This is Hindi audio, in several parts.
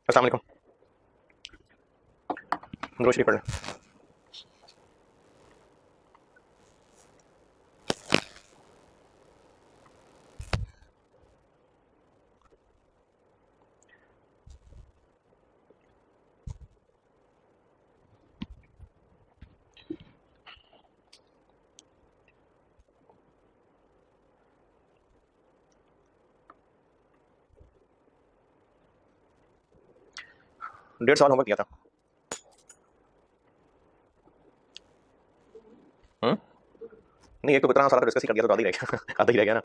अस्सलाम वालेकुम। दुरूद शरीफ पढ़ लें। डेढ़ सवाल होमवर्क किया था। नहीं, एक तो इतना सारा डिस्कस ही कर दिया तो आधा ही रह गया आधा ही रह गया ना।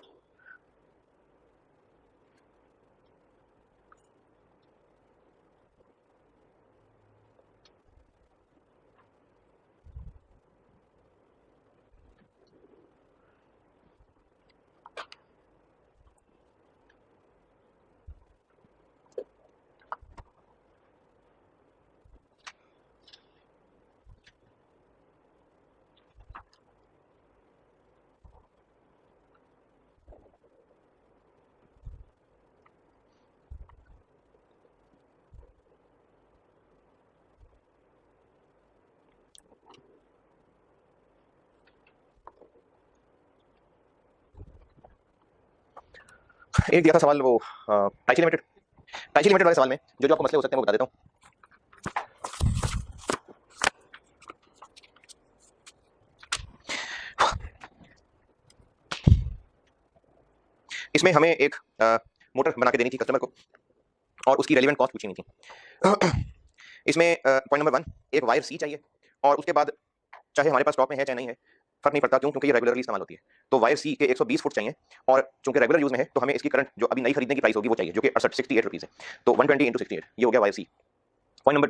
एक दिया था सवाल वो टाइची लिमिटेड वाले सवाल में जो जो आपको मसले हो सकते हैं वो बता देता हूँ। इसमें हमें एक मोटर बना के देनी थी कस्टमर को और उसकी रेलिवेंट कॉस्ट पूछनी थी। इसमें पॉइंट नंबर 1 एक वायर सी चाहिए और उसके बाद चाहे हमारे पास स्टॉक में है चाहे नहीं है फर्क नहीं पड़ता, क्यों? क्योंकि ये रेगुलरली इस्तेमाल होती है। तो वायर सी के 120 फुट चाहिए और चूंकि रेगुलर यूज में है तो हमें इसकी करंट जो अभी नई खरीदने की प्राइस होगी वो चाहिए, जो कि 68 रुपीज़ है। तो 120 इंटू 68 ये हो गया वायर सी। पॉइंट नंबर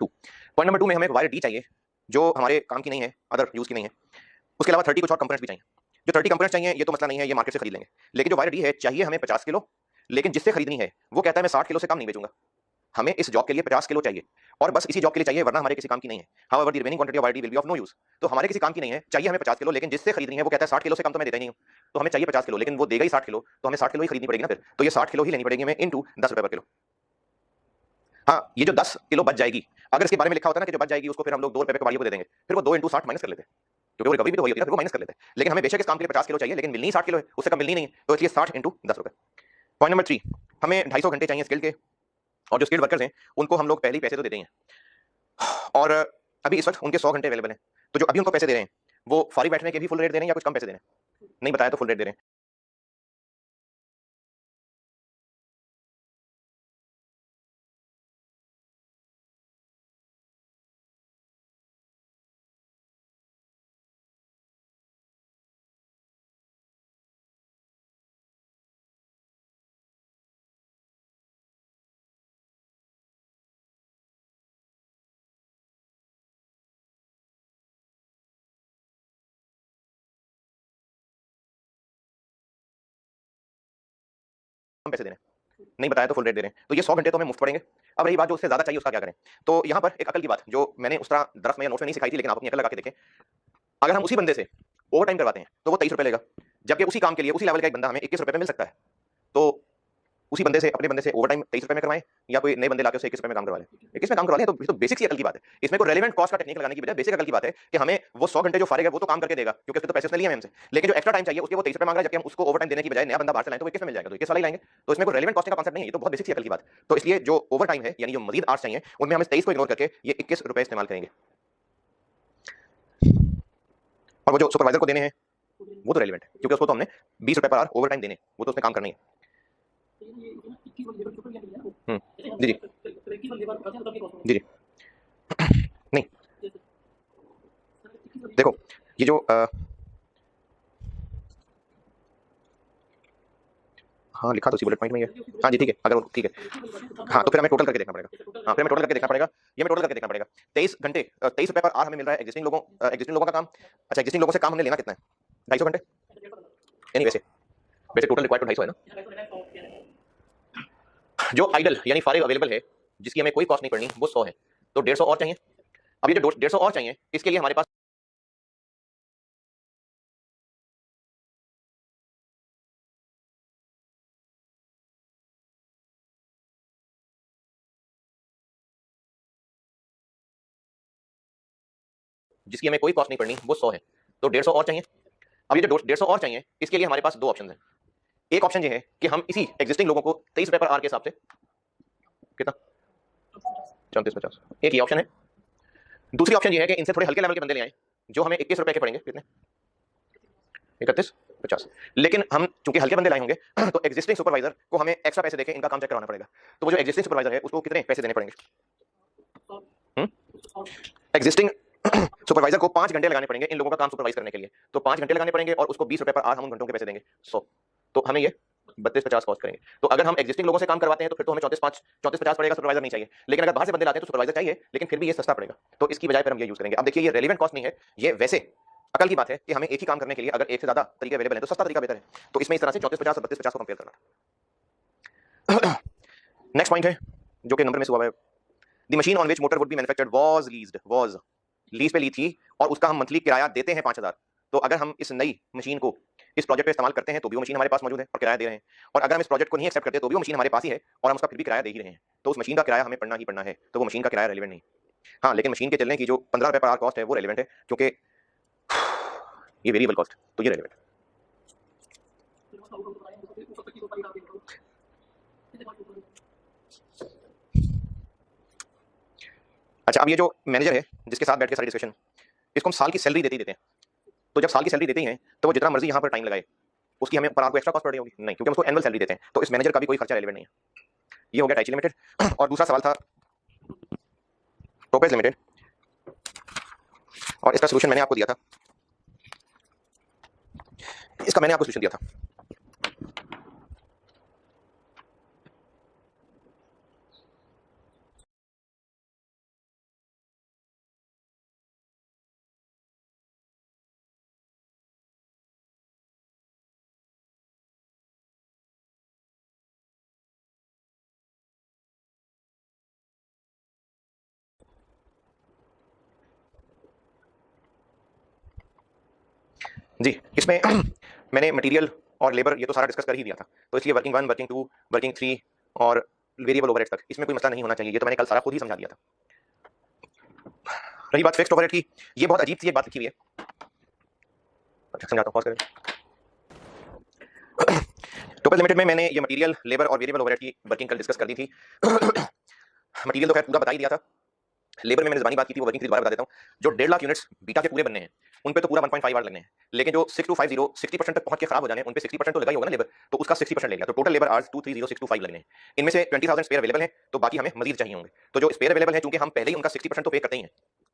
2 में हमें एक वायर डी चाहिए जो हमारे काम की नहीं है, अदर यूज की नहीं है। उसके अलावा 30 कुछ और कंपोनेंट्स भी चाहिए। जो 30 कंपोनेंट्स चाहिए ये तो मसला नहीं है, ये मार्केट से खरीद लेंगे। लेकिन जो वायर डी है चाहिए हमें 50 किलो, लेकिन जिससे खरीदनी है वो कहता है मैं 60 किलो से कम नहीं बेचूंगा। हमें इस जॉब के लिए 50 किलो चाहिए और बस इसी जॉब के लिए चाहिए, वरना हमारे किसी काम की नहीं है। However the remaining quantity of wire will be of no use. तो हमारे किसी काम की नहीं है, चाहिए हमें 50 किलो, लेकिन जिससे खरीदनी है वो कहता है 60 किलो से कम तो मैं देता ही नहीं हूँ। तो हमें चाहिए 50 किलो, लेकिन वो देगा ही 60 किलो, तो हमें 60 किलो ही खरीदनी पड़ेगी ना फिर। तो ये 60 किलो ही लेनी पड़ेगी हमें इंटू 10 रुपए पर किलो। हाँ, ये जो 10 किलो बच जाएगी, अगर इसके बारे में लिखा होता ना कि जो बच जाएगी उसको फिर हम लोग 2 रुपए पे कबाड़ियों को दे देंगे, फिर वो 2 इंटू 60 माइनस कर लेते हैं, क्योंकि वो रिकवरी भी तो वही होती है ना, फिर वो माइनस कर लेते हैं। लेकिन हमें बेशक इस काम के लिए 50 किलो चाहिए, लेकिन मिलनी ही 60 किलो है, उससे कम मिलनी नहीं है, तो इसलिए 60 इंटू 10 रुपए। पॉइंट नंबर 3, हमें 250 घंटे चाहिए स्किल्ड के, और जो स्किल्ड वर्कर्स हैं उनको हम लोग पहले ही पैसे तो देते हैं और अभी इस वक्त उनके 100 घंटे अवेलेबल हैं। तो जो अभी उनको पैसे दे रहे हैं वो फारिग बैठने के भी फुल रेट दे रहे हैं या कुछ कम पैसे दे रहे हैं? नहीं बताया तो फुल रेट दे रहे हैं। कम पैसे दे रहे हैं, नहीं बताया तो फुल रेट दे रहे हैं। तो ये 100 घंटे तो हमें मुफ्त पड़ेंगे। अब रही बात जो उससे ज्यादा चाहिए उसका क्या करें? तो यहाँ पर एक अकल की बात जो मैंने उस तरह दरस में या नोट्स में नहीं सिखाई थी, लेकिन आप अपनी अकल लगा के देखें। अगर हम उसी बंदे से ओवर टाइम करवाते हैं तो वो 23 रुपए लेगा, जबकि उसी काम के लिए उसी लेवल का एक बंदा हमें 21 रुपए में मिल सकता है। तो उसी बंदे से अपने बंदे से ओवर टाइम 23 रुपए में करवाएं या कोई नए बंदे लाके उसे 21 रुपए में काम करवा लें। 21 में काम करवा लें, तो बेसिक सी अकल की बात है। इसमें कोई रेलेवेंट कॉस्ट का टेक्निक लगाने की बजाय बेसिक अकल की बात है कि हमें वो 100 घंटे जो फारिग है वो तो काम करके देगा, क्योंकि उसने तो पैसे उसने लिए हैं हमसे। लेकिन जो एक्स्ट्रा टाइम चाहिए उसके वो 23 रुपए मांग रहा है, जबकि हम उसको ओवर टाइम देने की बजाय नया बंदा बाहर से लाएं तो वो 21 में मिल जाएगा, तो 21 वाला ही लाएंगे। तो इसमें कोई रेलेवेंट कॉस्टिंग का कांसेप्ट नहीं है, ये तो बहुत बेसिक सी अकल की बात है। तो इसलिए जो ओवर टाइम है यानी जो मजीद आवर्स चाहिए उनमें हम इस 23 को इग्नोर करके ये 21 रुपए इस्तेमाल करेंगे। और वो जो सुपरवाइजर को देने हैं वो तो रेलिवेंट है, क्योंकि उसको तो हमने 20 रुपए पर आवर ओवर टाइम देने, वो तो उसमें काम करना ही है। जी जी जी जी। नहीं, देखो ये जो हाँ लिखा तो उसी बुलेट पॉइंट में ही है। हाँ जी ठीक है, अगर ठीक है हाँ तो फिर हमें टोटल करके देखना पड़ेगा। हाँ फिर हमें टोटल करके देखना पड़ेगा, ये हमें टोटल करके देखना पड़ेगा। 23 घंटे 23 रुपए पर आवर हमें मिल रहा है एग्जिस्टिंग लोगों का काम। अच्छा, एग्जिस्टिंग लोगों से काम हमने लेना कितना है? 250 घंटे यानी वैसे वैसे टोटल रिक्वायर्ड तो 250 है ना। जो आइडल यानी फारिग अवेलेबल है जिसकी हमें कोई कॉस्ट नहीं पड़नी वो 100 है, तो 150 और चाहिए। अब ये जो 150 और चाहिए इसके लिए हमारे पास जिसकी हमें कोई कॉस्ट नहीं पड़नी, वो 100 है। तो 150 और चाहिए। अब ये जो 150 और चाहिए, इसके लिए हमारे पास दो ऑप्शन है। एक ऑप्शन ये है कि हम इसी एग्जिस्टिंग लोगों को 23 रुपए पर आर के हिसाब से, कितना, 3450, एक ये ऑप्शन है। दूसरी ऑप्शन ये है कि इनसे थोड़े हल्के लेवल के बंदे ले आए जो हमें 21 रुपए के पड़ेंगे, कितने, 3150। लेकिन हम चूंकि हल्के बंदे लाए होंगे तो एग्जिस्टिंग सुपरवाइजर को हमें एक्स्ट्रा पैसे देके इनका काम चेक करवाना पड़ेगा। तो वो जो एग्जिस्टिंग सुपरवाइजर है उसको कितने पैसे देने पड़ेंगे? एग्जिस्टिंग सुपरवाइजर को 5 घंटे लगाने पड़ेंगे इन लोगों का काम सुपरवाइज करने के लिए। तो 5 घंटे लगाने पड़ेंगे और उसको 20 रुपए पर आर हम उन घंटों के पैसे देंगे 100। तो हमें ये 3250 कॉस्ट करेंगे। तो अगर हम एग्जिस्टिंग लोगों से काम करवाते हैं तो फिर तो हमें 3450 पड़ेगा, सुपरवाइजर नहीं चाहिए। लेकिन अगर बाहर से बंदे लाते हैं तो सुपरवाइजर चाहिए, लेकिन फिर भी ये सस्ता पड़ेगा। तो इसकी बजाय पर हम ये यूज करेंगे। अब देखिए ये रेलेवेंट कॉस्ट नहीं है, ये वैसे अकल की बात है कि हमें एक ही काम करने के लिए अगर एक से ज्यादा तरीके अवेलेबल है तो सस्ता तरीका बेहतर है। तो इसमें इस तरह से 3450 और 3250 को कंपेयर करना। नेक्स्ट पॉइंट है जो कि नंबर में हुआ है, the machine on which motor would be manufactured was leased, was lease पे ली थी और उसका हम मंथली किराया देते हैं 5000। तो अगर हम इस नई मशीन को इस प्रोजेक्ट पे इस्तेमाल करते हैं तो भी वो मशीन हमारे पास मौजूद है और किराया दे रहे हैं, और अगर हम इस प्रोजेक्ट को नहीं एक्सेप्ट करते तो भी वो मशीन हमारे पास ही है और हम उसका फिर भी किराया दे ही रहे हैं। तो उस मशीन का किराया हमें पड़ना ही पड़ना है। तो वो मशीन का किराया रेलिवेंट नहीं। हाँ, लेकिन मशीन के चलने की जो 15 रुपए पर आवर कॉस्ट है वो रेलिवेंट है, क्योंकि ये वेरिएबल कॉस्ट, तो ये रेलिवेंट। अच्छा, अब ये जो मैनेजर है जिसके साथ बैठ के सारी डिस्कशन, इसको हम साल की सैलरी देते ही देते हैं। तो जब साल की सैलरी देते ही हैं तो वो जितना मर्जी यहाँ पर टाइम लगाए उसकी हमें पर आपको एक्स्ट्रा कॉस्ट पड़ रही होगी नहीं, क्योंकि हम उसको एनुअल सैलरी देते हैं। तो इस मैनेजर का भी कोई खर्चा रेलेवेंट नहीं है। ये हो गया टाइची लिमिटेड। और दूसरा सवाल था टोपेज लिमिटेड, और इसका सोल्यूशन मैंने आपको दिया था। इसका मैंने आपको सोल्यूशन दिया था। जी, इसमें मैंने मटेरियल और लेबर ये तो सारा डिस्कस कर ही दिया था। तो इसलिए वर्किंग 1, वर्किंग 2, वर्किंग 3 और वेरिएबल ओवरहेड तक इसमें कोई मसला नहीं होना चाहिए। ये तो मैंने कल सारा खुद ही समझा दिया था। रही बात फिक्स्ड ओवरहेड की, ये बहुत अजीब सी एक बात लिखी हुई है। अच्छा, समझाता हूं, पॉज करें। टोटल लिमिटेड में मैंने ये मटेरियल, लेबर और वेरिएबल ओवरहेड की वर्किंग कल डिस्कस कर दी थी। मटेरियल तो खैर पूरा बता ही दिया था। लेबर में मैंने ज़बानी बात की थी, वो वर्किंग दोबारा बता देता हूँ। जो 1.5 लाख यूनिट्स बीटा के पूरे बनने हैं उन पे तो पूरा 1.5 आवर लगने हैं, लेकिन जो 6250 60% तक पहुंच के खराब हो जाने हैं उन पे 60% तो लगा ही होगा ना लेबर, तो उसका 60% ले लिया। तो टोटल लेबर आवर्स 230625 लगने हैं। इनमें से 20000 स्पेयर अवेलेबल हैं, तो बाकी हमें मजीद चाहिए होंगे। तो जो स्पेयर अवेलेबल है, चूंकि हम पहले ही उनका 60% तो पे करते ही हैं,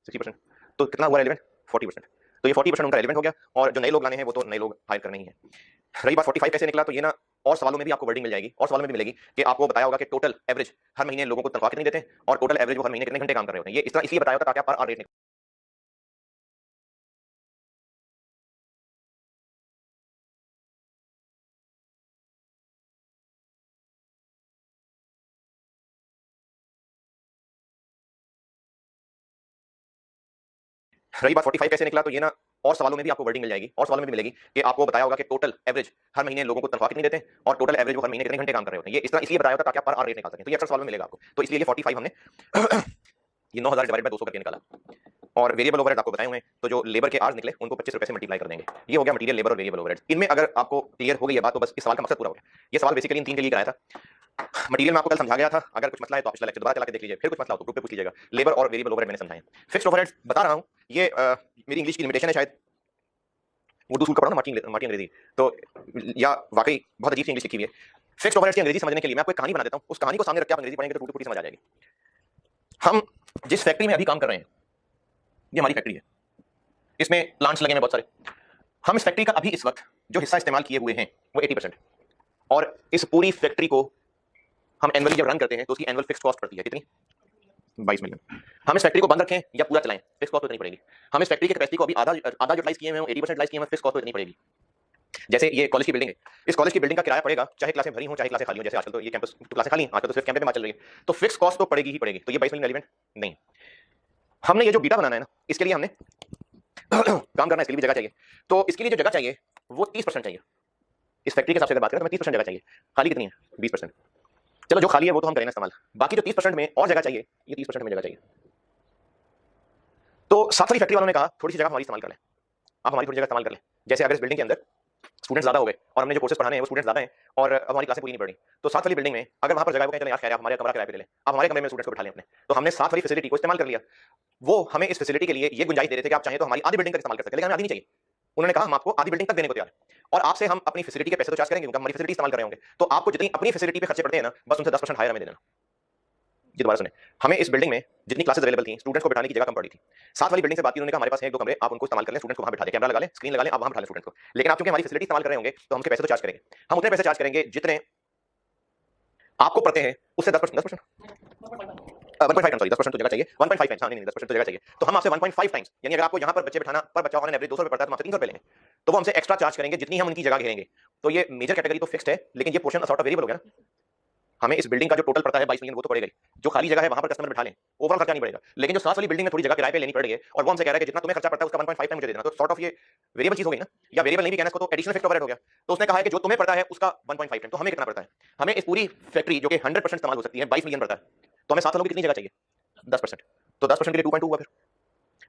60%, तो कितना हुआ रेलेवेंट, 40%। तो ये 40% उनका रेलेवेंट हो गया, और जो नए लोग लाने हैं वो तो नए लोग हायर करने ही है। रही बात 45 कैसे निकला, तो ये ना और सवालों में भी आपको वर्डिंग मिल जाएगी, और सवालों में भी मिलेगी कि आपको बताया होगा कि टोटल एवरेज हर महीने लोगों को तनख्वाह कितनी देते हैं और टोटल एवरेज वो हर महीने कितने घंटे काम कर रहे होते हैं। ये इस तरह इसलिए बताया होता ताकि आप पर आवर रेट निकले। रही बात 45 कैसे निकला, तो ये ना और सवालों में भी आपको वर्डिंग मिल जाएगी, और सवालों में भी मिलेगी कि आपको बताया होगा कि टोटल एवरेज हर महीने लोगों को तनख्वाह कितनी देते हैं और टोटल एवरेज वो हर महीने कितने घंटे काम कर रहे होते हैं। ये इस तरह इसलिए बताया होता ताकि आप पर आवर रेट निकाल सकें। तो ये अक्सर सवाल में मिलेगा आपको। तो इसलिए ये 45 हमने ये 9000 डिवाइड बाय 200 करके निकाला। और वेरिएबल ओवरहेड आपको बताए हुए हैं, तो जो लेबर के आवर्स निकले उनको 25 रुपए से मल्टीप्लाई कर देंगे। ये हो गया मटेरियल, लेबर और वेरिएबल ओवरहेड। इनमें अगर आपको क्लियर हो गई है बात तो बस इस सवाल का मकसद पूरा हो गया। ये सवाल बेसिकली इन 3 के लिए कराया था। मटेरियल में आपको कल समझा गया था, अगर कुछ मसला है तो आप पिछला लेक्चर दोबारा चला के देख लीजिए, फिर कुछ मसला हो तो ग्रुप पे पूछ लीजिएगा। लेबर और वेरिएबल ओवरहेड मैंने समझाया। फिक्स्ड ओवरहेड बता रहा हूं, ये मेरी इंग्लिश की लिमिटेशन है शायद, उर्दू स्कूल का पढ़ा ना मार्टी अंग्रेजी, तो या वाकई बहुत अजीब सी इंग्लिश लिखी हुई है। फिक्स्ड ओवरहेड की अंग्रेजी समझने के लिए मैं आपको एक कहानी बना देता हूं, उस कहानी को सामने रख के आप अंग्रेजी पढ़ेंगे तो टूटी फूटी समझ आ जाएगी। हम जिस फैक्ट्री में अभी काम कर रहे हैं, ये हमारी फैक्ट्री है, इसमें प्लांट्स लगे हैं बहुत सारे। हम इस फैक्ट्री का अभी इस वक्त जो हिस्सा इस्तेमाल किए हुए हैं वो 80%, और इस पूरी फैक्ट्री को हम एनुअली जब रन करते हैं तो उसकी एनुअल फिक्स्ड कॉस्ट पड़ती है कितनी, 22 मिलियन। हम इस फैक्ट्री को बंद रखें या पूरा चलाएं, फिक्स कॉस्ट तो इतनी पड़ेगी। हम इस फैक्ट्री की कैपेसिटी को अभी आधा यूटिलाइज किए हुए हैं, 80% यूटिलाइज किए हुए हैं, फिक्स कॉस्ट तो इतनी पड़ेगी। जैसे ये कॉलेज की बिल्डिंग है, इस कॉलेज की बिल्डिंग का किराया पड़ेगा चाहे क्लासें भरी हों चाहे क्लासें खाली हों। जैसे आजकल तो ये कैंपस तो क्लासें खाली हैं, आजकल तो सिर्फ कैंपस में बात चल रही है, तो फिक्स कॉस्ट तो पड़ेगी ही पड़ेगी। तो ये 22 मिलियन रेलेवेंट नहीं। हमने ये जो बीटा बनाना है ना, इसके लिए हमने काम करना है, इसके लिए भी जगह चाहिए। तो इसके लिए जो जगह चाहिए वो 30% चाहिए। इस फैक्ट्री के हिसाब से अगर बात करें तो 30% जगह चाहिए। खाली कितनी है, 20%। चलो जो खाली है वो तो हम करेंगे इस्तेमाल, बाकी जो 30% में और जगह चाहिए, ये 30% में जगह चाहिए। तो साथ वाली फैक्ट्री वालों ने कहा थोड़ी सी जगह हमारी इस्तेमाल कर लें, आप हमारी थोड़ी जगह इस्तेमाल कर लें। जैसे अगर इस बिल्डिंग के अंदर स्टूडेंट्स ज्यादा हो गए और हमने जो कोर्सेज पढ़ाने हैं वो स्टूडेंट्स ज्यादा हैं और अब हमारी क्लासें पूरी नहीं पढ़ रही, तो साथ वाली बिल्डिंग में अगर वहां पर जगह है, वो कहते हैं यार खैर आप हमारे कमरा किराए पे ले लें, आप हमारे कमरे में स्टूडेंट्स को बिठा लें अपने। तो हमने साथ वाली फैसिलिटी को इस्तेमाल कर लिया। वो हमें इस फैसिलिटी के लिए ये गुंजाइश दे रहे थे कि आप चाहें तो हमारी आधी बिल्डिंग तक इस्तेमाल कर सकते हैं, लेकिन हमें आधी नहीं चाहिए। उन्होंने कहा हम आपको आधी बिल्डिंग तक देने को तैयार है और आपसे हम अपनी फैसिलिटी के पैसे तो चार्ज करेंगे क्योंकि हमारी फैसिलिटी इस्तेमाल कर रहे होंगे, तो आपको जितनी अपनी फैसिलिटी पे खर्चे पड़ते हैं ना, बस उनसे 10% हायर हमें दे देना। ये दोबारा सुने, हमें इस बिल्डिंग में जितनी क्लासेस अवेलेबल थी स्टूडेंट्स को बिठाने की जगह कम पड़ी थी। साथ वाली बिल्डिंग से बात की, उन्होंने कहा हमारे पास है 1-2 कमरे, आप उनको इस्तेमाल कर लें, स्टूडेंट्स को वहां बिठा दें, कैमरा लगा लें, स्क्रीन लगा लें, आप वहां बिठा लें स्टूडेंट्स को। लेकिन आप क्योंकि हमारी फैसिलिटी इस्तेमाल कर रहे होंगे तो हमसे पैसे तो चार्ज करेंगे, हम उतने पैसे चार्ज करेंगे जितने आपको पड़ते हैं उससे 10%, 1.5 टाइम्स, सॉरी 10% तो जगह चाहिए, 1.5 टाइम्स, हाँ नहीं 10% तो जगह चाहिए, तो हम आपसे 1.5 टाइम्स, यानी अगर आपको यहाँ पर बच्चे बिठाना पर बच्चा ऑन एवरेज 200 रुपए पड़ता है तो हम आपसे 300 रुपए लेंगे, तो वो हमसे एक्स्ट्रा चार्ज करेंगे जितनी हम उनकी जगह घेरेंगे। तो ये मेजर कैटेगरी तो फिक्स्ड है, लेकिन ये पोर्शन सॉर्ट ऑफ वेरिएबल हो गया ना। हमें इस बिल्डिंग का जो टोटल पड़ता है 22 मिलियन वो तो पड़ेगा ही, जो खाली जगह है वहां पर कस्टमर बिठा लें, ओवरऑल खर्चा नहीं पड़ेगा। लेकिन जो साथ वाली बिल्डिंग में थोड़ी जगह किराए पे लेनी पड़ रही है और वो हमसे कह रहा है कि जितना तुम्हें खर्चा पड़ता है उसका 1.5 टाइम मुझे दे देना, तो सॉर्ट ऑफ ये वेरिएबल चीज हो गई ना, या वेरिएबल नहीं भी कहना इसको, तो एडिशनल फिक्स्ड ओवरहेड हो गया। तो उसने कहा है कि जो तुम्हें पड़ता है उसका 1.5 टाइम, तो हमें कितना पड़ता है, हमें इस पूरी फैक्ट्री जो कि 100% इस्तेमाल हो सकती है 22 मिलियन पड़ता है, तो हमें साथ वालों की कितनी जगह चाहिए, 10%, तो 10% के लिए 2.2 हुआ। फिर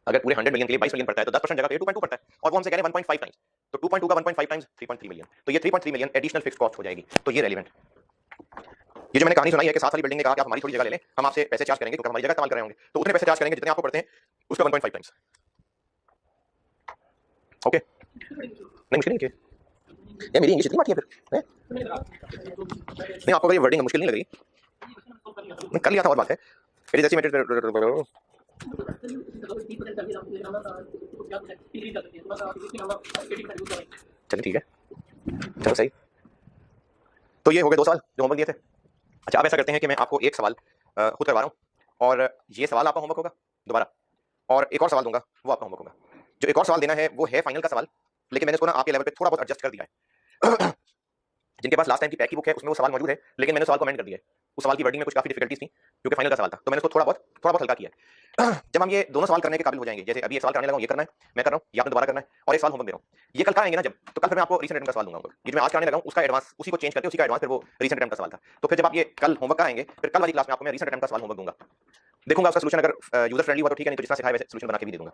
अगर पूरे 100 मिलियन के लिए 22 मिलियन पड़ता है तो 10% जगह के लिए 2.2 पड़ता है, और वो हमसे कह रहे हैं 1.5 टाइम्स, तो 2.2 का 1.5 टाइम्स 3.3 मिलियन, तो ये 3.3 मिलियन एडिशनल फिक्स्ड कॉस्ट हो जाएगी। तो ये रेलेवेंट, ये जो मैंने कहानी सुनाई है कि साथ वाली बिल्डिंग ने कहा कि आप हमारी थोड़ी जगह ले लें, हम आपसे पैसे चार्ज करेंगे क्योंकि हमारी जगह इस्तेमाल कर रहे होंगे, तो उतने पैसे चार्ज करेंगे जितने आपको पड़ते हैं उसका 1.5 टाइम्स। ओके, नहीं मुश्किल नहीं है, ये मेरी इंग्लिश इतनी बात है फिर है? नहीं आपको अगर ये वर्डिंग मुश्किल नहीं लग रही, मैं कर लिया था और बात है फिर जैसे मैं चलिए ठीक है, चलो सही। तो ये हो गए 2 सवाल जो होमवर्क दिए थे। अच्छा अब ऐसा करते हैं कि मैं आपको एक सवाल खुद करवा रहा हूँ और ये सवाल आपका होमवर्क होगा दोबारा, और एक और सवाल दूंगा वो आपका होमवर्क होगा। जो एक और सवाल देना है वो है फाइनल का सवाल, लेकिन मैंने इसको ना आपके लेवल पे थोड़ा बहुत एडजस्ट कर दिया है। जिनके पास लास्ट टाइम की पैक की बुक है उसमें वो सवाल मौजूद है, लेकिन मैंने सवाल कमेंट कर दिया है। उस सवाल की वर्डिंग में कुछ काफी डिफिकल्टीज थी क्योंकि फाइनल का सवाल था, तो मैंने उसको थोड़ा बहुत हल्का किया है। जब हम ये दोनों सवाल करने के काबिल हो जाएंगे, जैसे अभी एक सवाल करने लगा हूं, ये करना है मैं कर रहा हूं, ये आपने दोबारा करना है, और एक सवाल होमवर्क दे रहा हूं, ये कल का आएंगे ना जब, तो कल फिर मैं आपको रीसेंट अटेम्प्ट का सवाल दूंगा। ये जो मैं आज करने लगा हूं उसका एडवांस उसी को चेंज करके उसी का एडवांस फिर वो रीसेंट अटेम्प्ट का सवाल था, तो फिर जब आप ये कल होमवर्क का आएंगे फिर कल वाली क्लास में आपको मैं रीसेंट अटेम्प्ट का सवाल होमवर्क दूंगा, देखूंगा उसका सोल्यूशन अगर यूजर फ्रेंडली हुआ तो ठीक है, नहीं तो जितना सिखाया वैसे सोल्यूशन बना के भी दे दूंगा।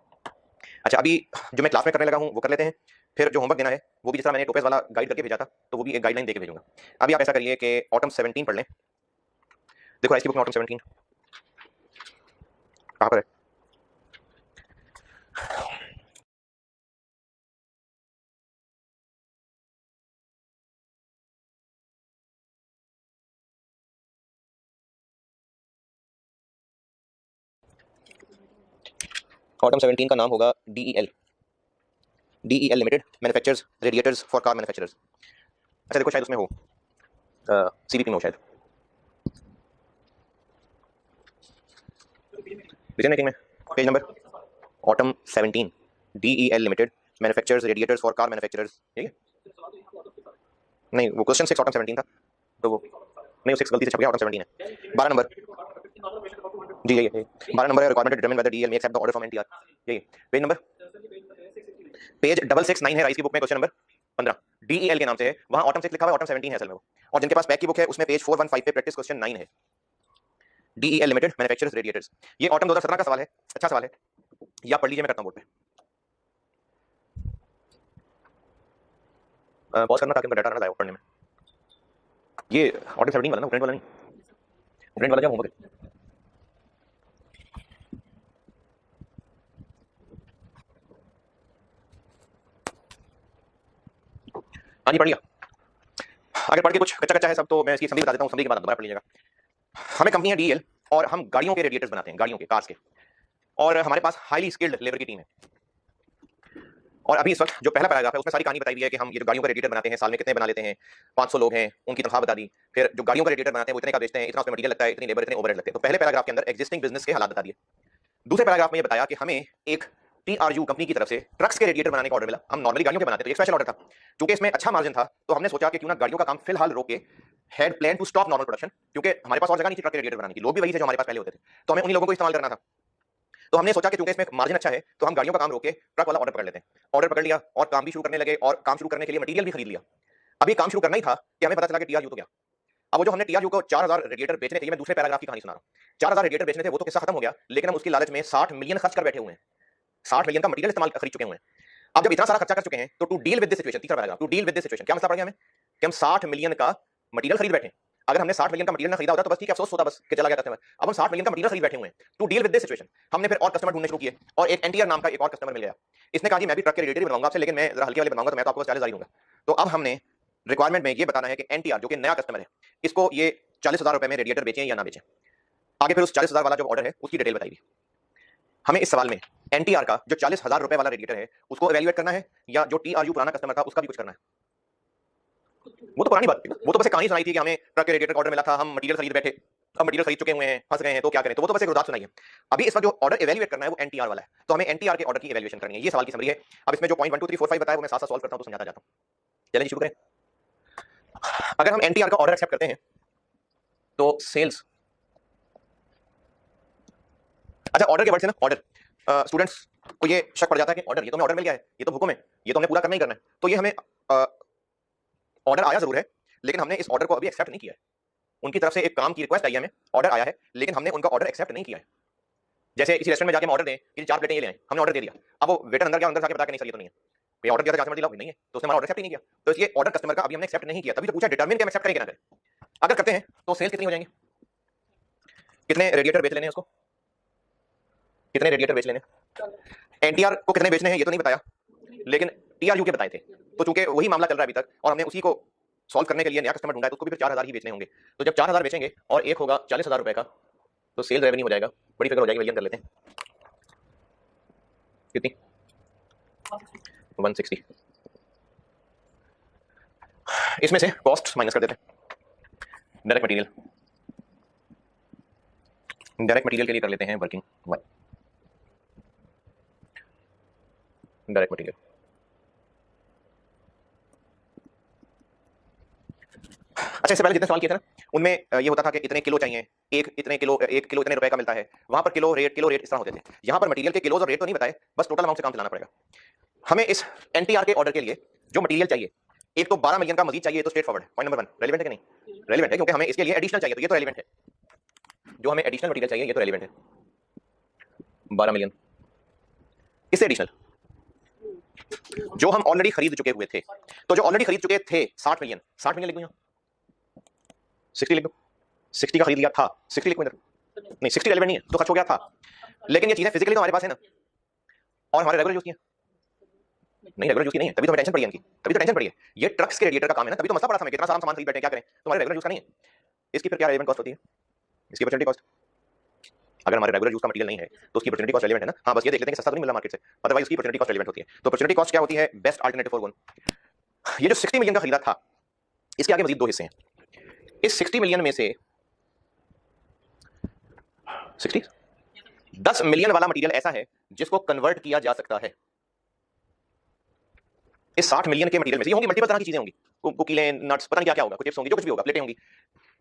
अच्छा अभी जो मैं क्लास में करने लगा हूं वो कर लेते हैं, फिर जो होमवर्क देना है वो भी जिस तरह मैंने टोपेज वाला गाइड करके भेजा था तो वो भी एक गाइडलाइन देके भेजूंगा। अभी आप ऐसा करिए कि ऑटम 17 पढ़ लें, देखो इसकी बुक में ऑटम 17 कहां पर है, ऑटम 17 का नाम होगा DEL, DEL limited manufactures radiators for car manufacturers. अच्छा देखो शायद उसमें हो CVP में हो शायद, डिसीजन मेकिंग में page number autumn 17 DEL limited manufactures radiators for car manufacturers, ठीक है? नहीं वो क्वेश्चन 6 ऑटम 17 था, तो वो नहीं 6 गलती से छप गया, ऑटम 17 है 12 नंबर, जी यही 12 नंबर है, requirement determine whether DEL may accept the order from NTR, यही पेज नंबर पेज 669 है राइस की बुक में, क्वेश्चन नंबर 15 DEL के नाम से है, वहां ऑटम 6 लिखा हुआ है, ऑटम 17 है असल में वो, और जिनके पास पैक की बुक है उसमें पेज 415 पे प्रैक्टिस क्वेश्चन 9 है, DEL लिमिटेड मैन्युफैक्चरर्स रेडिएटर्स। ये ऑटम 2017 का सवाल है, अच्छा सवाल है, या पढ़ लीजिए, मैं करता हूं बोर्ड पे पॉज करना ताकि उनका डाटा ना जाए पढ़ने में। ये ऑटम 17 वाला ना, ट्रेंड वाला नहीं, ट्रेंड वाला क्या होमवर्क है, हाँ जी पढ़ लिया। अगर पढ़ के कुछ कच्चा कच्चा है सब तो मैं इसकी समरी बता देता हूँ, समरी के बाद दोबारा पढ़ लीजिएगा। हमें कंपनी है DEL और हम गाड़ियों के रेडिएटर्स बनाते हैं, गाड़ियों के, कार्स के, और हमारे पास हाईली स्किल्ड लेबर की टीम है। और अभी इस वक्त जो पहला पैराग्राफ है उसमें सारी कहानी बताई हुई है कि हम ये जो गाड़ियों का रेडिएटर बनाते हैं साल में कितने बना लेते हैं, 500 लोग हैं, उनकी तनख्वाह बता दी, फिर जो गाड़ियों का रेडिएटर बनाते हैं वो इतने का बेचते हैं, इतना उसमें मटीरियल लगता है, इतनी लेबर, इतने ओवरहेड लगते हैं। तो पहले पैराग्राफ के अंदर एग्जिस्टिंग बिजनेस के हालात बता दिए। दूसरे पैराग्राफ में ये बताया कि हमें एक TRU कंपनी की तरफ से ट्रक्स के रेडिएटर बनाने का ऑर्डर मिला। हम नॉर्मली गाड़ियों के बनाते थे, एक स्पेशल ऑर्डर था, क्योंकि इसमें अच्छा मार्जिन था तो हमने सोचा कि क्यों ना गाड़ियों का काम फिलहाल रोक के had plan to stop normal production, क्योंकि हमारे पास और जगह नहीं थी ट्रक के रेडिएटर बनाने की, लोग भी वही थे जो हमारे पास पहले होते थे, तो हमें उन्हीं लोगों को इस्तेमाल करना था। तो हमने सोचा कि क्योंकि इसमें मार्जिन अच्छा है तो हम गाड़ियों का काम रोक के ट्रक वाला ऑर्डर पकड़ लेते हैं। ऑर्डर पकड़ लिया और काम भी शुरू करने लगे, और काम शुरू करने के लिए मटेरियल भी खरीद लिया। अभी काम शुरू करना ही था कि हमें पता चला कि TRU तो गया। अब वो जो हमने TRU को 4000 रेडिएटर बेचने थे, मैं दूसरे पैराग्राफ की कहानी सुना रहा हूं, 4000 रेडिएटर बेचने थे, वो तो किस्सा खत्म हो गया, लेकिन हम उसकी लालच में 60 मिलियन खर्च कर बैठे हुए हैं। 60 मिलियन का मटेरियल इस्तेमाल खरीद चुके हुए हैं। अब जब इतना सारा खर्चा कर चुके हैं तो to deal with this situation, तीसरा paragraph, to deal with this situation, क्या मतलब पड़ गया हमें कि हम 60 मिलियन का मटेरियल खरीद बैठे हैं। अगर हमने 60 मिलियन का मटेरियल ना खरीदा होता तो बस ठीक है, अफसोस होता बस कि चला गया कस्टमर। अब हम 60 मिलियन का मटेरियल खरीद बैठे हुए हैं। To deal with this situation, हमने फिर और कस्टमर ढूंढने शुरू किए और एक एनटीआर नाम का एक और कस्टमर मिल गया। इसने कहा जी मैं भी ट्रक के रेडिएटर बनवाऊंगा आपसे, लेकिन मैं जरा हल्के वाले बनवाऊंगा तो मैं तो आपको 40,000 दूंगा। तो अब हमने रिक्वायरमेंट में ये बताना है कि एनटीआर जो कि नया कस्टमर है, इसको ये 40,000 रुपए में रेडिएटर बेचें या ना बेचें। आगे फिर उस 40,000 वाला जो ऑर्डर है उसकी डिटेल बताइए। हमें इस सवाल में एनटीआर का जो 40,000 रुपए वाला रेडिएटर है उसको इवैल्यूएट करना है या जो टीआरयू पुराना कस्टमर था उसका भी कुछ करना है। वो तो पुरानी बात थी ना, वो तो बस एक कहानी सुनाई थी कि हमें ट्रक के रेडिएटर का ऑर्डर मिला था, हम मटेरियल खरीद बैठे, अब मटेरियल खरीद चुके हुए हैं, फंस गए हैं तो क्या करें, तो वो तो बस एक रुदात सुनाई है। अभी इस वक्त जो ऑर्डर इवैल्यूएट करना है वो एनटीआर वाला है, तो हमें एनटीआर के ऑर्डर की इवैल्यूएशन करनी है। ये सवाल की समरी है। अब इसमें जो पॉइंट 1 2 3 4 5 बताया वो मैं साथ साथ सॉल्व करता हूं तो समझाता जाता हूं। चलिए शुरू करें। अगर हम एनटीआर का ऑर्डर एक्सेप्ट करते हैं तो सेल्स, अच्छा ऑर्डर के वर्ड से ना, ऑर्डर स्टूडेंट्स को ये शक पड़ जाता है कि ऑर्डर, ये तो हमें ऑर्डर मिल गया है, ये तो हुक्म है, ये तो हमें पूरा करना ही करना है। तो ये हमें ऑर्डर आया जरूर है लेकिन हमने इस ऑर्डर को अभी एक्सेप्ट नहीं किया है। उनकी तरफ से एक काम की रिक्वेस्ट आई है, हमें ऑर्डर आया है लेकिन हमने उनका ऑर्डर एक्सेप्ट नहीं किया है। जैसे किसी रेस्टोरेंट में जाके हम ऑर्डर दें कि 4 प्लेटें ये ले आए, हमने ऑर्डर दे दिया, अब वो वेटर अंदर गया, अंदर जाके बता के नहीं सर ये तो नहीं है, ये ऑर्डर दिया था 4 मर्जी लाओ, नहीं है, तो उसने हमारा ऑर्डर एक्सेप्ट ही नहीं किया। तो इसलिए ऑर्डर कस्टमर का अभी हमने एक्सेप्ट नहीं किया, तभी तो पूछा डिटरमिन कि हम एक्सेप्ट करेंगे ना करें। अगर करते हैं तो सेल्स कितनी हो जाएंगी, कितने रेडिएटर बेच लेने हैं उसको, कितने रेडिएटर बेच लेने, एनटीआर को कितने बेचने हैं ये तो नहीं बताया लेकिन टीआरयू के बताए थे। तो चूंकि वही मामला चल रहा है अभी तक और हमने उसी को सॉल्व करने के लिए नया कस्टमर ढूंढा है तो उसको भी फिर 4,000 ही बेचने होंगे। तो जब 4,000 बेचेंगे और एक होगा 40,000 रुपए का तो सेल रेवेन्यू हो जाएगा, बड़ी फिगर हो जाएगी, मिलियन कर लेते हैं, कितनी 160। इसमें से कॉस्ट माइनस कर देते हैं, डायरेक्ट मटेरियल, डायरेक्ट मटेरियल के लिए कर लेते हैं वर्किंग वन, डायरेक्ट मटेरियल। अच्छा इससे पहले जितने सवाल किए थे ना उनमें ये होता था कि इतने किलो चाहिए, एक इतने किलो, एक किलो इतने रुपए का मिलता है, वहां पर किलो रेट इस तरह होते थे। यहां पर मटेरियल के किलोज और रेट तो नहीं बताए, बस टोटल अमाउंट से काम चलाना पड़ेगा। हमें इस एनटीआर के ऑर्डर के लिए जो मटेरियल चाहिए, एक तो 12 मिलियन का मजीद चाहिए, तो straight forward point number 1 relevant है कि नहीं, रेलेवेंट है क्योंकि हमें इसके लिए एडिशनल चाहिए, तो ये तो रेलेवेंट है, जो हमें एडिशनल मटेरियल चाहिए ये तो रेलेवेंट है। 12 मिलियन इससे एडिशनल जो हम ऑलरेडी खरीद चुके हुए थे, तो जो ऑलरेडी खरीद चुके थे 60 मिलियन, 60 मिलियन लिख दूं, 60 लिख दो, 60 का खरीद लिया था, 60 लिखो इधर, नहीं 60 रेलेवेंट नहीं है तो खर्च हो गया था, लेकिन ये चीजें फिजिकली तो हमारे पास है ना और हमारे रेगुलर यूज की है, नहीं रेगुलर यूज की नहीं है, तभी तो हमें टेंशन पड़ी है इनकी, तभी तो टेंशन पड़ी है। ये ट्रक्स के रेडिएटर का काम है ना, तभी तो मसला पड़ा था हमें, कितना सामान खरीद बैठे क्या करें, तुम्हारे रेगुलर यूज का नहीं है। इसकी फिर क्या रेलेवेंट कॉस्ट होती है, इसकी अपॉर्चुनिटी कॉस्ट, अगर हमारे रेगुलर यूज का मटेरियल नहीं है तो उसकी अपॉर्चुनिटी कॉस्ट रेलेवेंट है ना। हाँ बस ये देख लेते हैं कि सस्ता तो नहीं मिला मार्केट से, अदरवाइज उसकी अपॉर्चुनिटी कॉस्ट रेलेवेंट होती है। तो अपॉर्चुनिटी कॉस्ट क्या होती है, बेस्ट अल्टरनेटिव फॉर वन। ये जो 60 मिलियन का खरीदा था इसके आगे मजीद दो हिस्से हैं। इस 60 मिलियन में से 60 10 मिलियन वाला मटेरियल ऐसा है जिसको कन्वर्ट किया जा सकता है। इस 60 मिलियन के मटेरियल में से ये होंगी मल्टीपल तरह की चीजें होंगी, कुकीलें, नट्स, पता नहीं क्या क्या होगा, कुछ चिप्स होंगी, जो कुछ भी होगा, प्लेटें होंगी।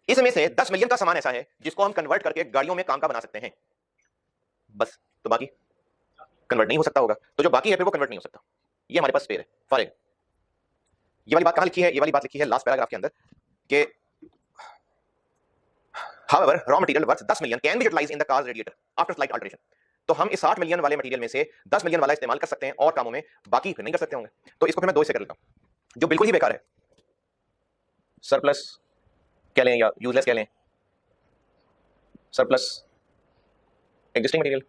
इसमें से 10 मिलियन का सामान ऐसा है जिसको हम कन्वर्ट करके गाड़ियों में काम का बना सकते हैं, बस। तो बाकी कन्वर्ट नहीं हो सकता होगा, तो जो बाकी है फिर वो कन्वर्ट नहीं हो सकता। ये हमारे पास स्पेयर है फॉर। ये वाली बात कहां लिखी है, ये वाली बात लिखी है लास्ट पैराग्राफ के अंदर कि however raw material worth 10 million can be utilized in the car's radiator after slight alteration। तो हम इस 60 मिलियन वाले मटेरियल में से 10 मिलियन वाला इस्तेमाल कर सकते हैं और कामों में, बाकी फिर नहीं कर सकते होंगे। तो इसको फिर मैं दो हिस्से कर लेता हूं, जो बिल्कुल ही बेकार है, सरप्लस कह लें या यूजलेस कह लें, सरप्लस एग्जिस्टिंग मटेरियल।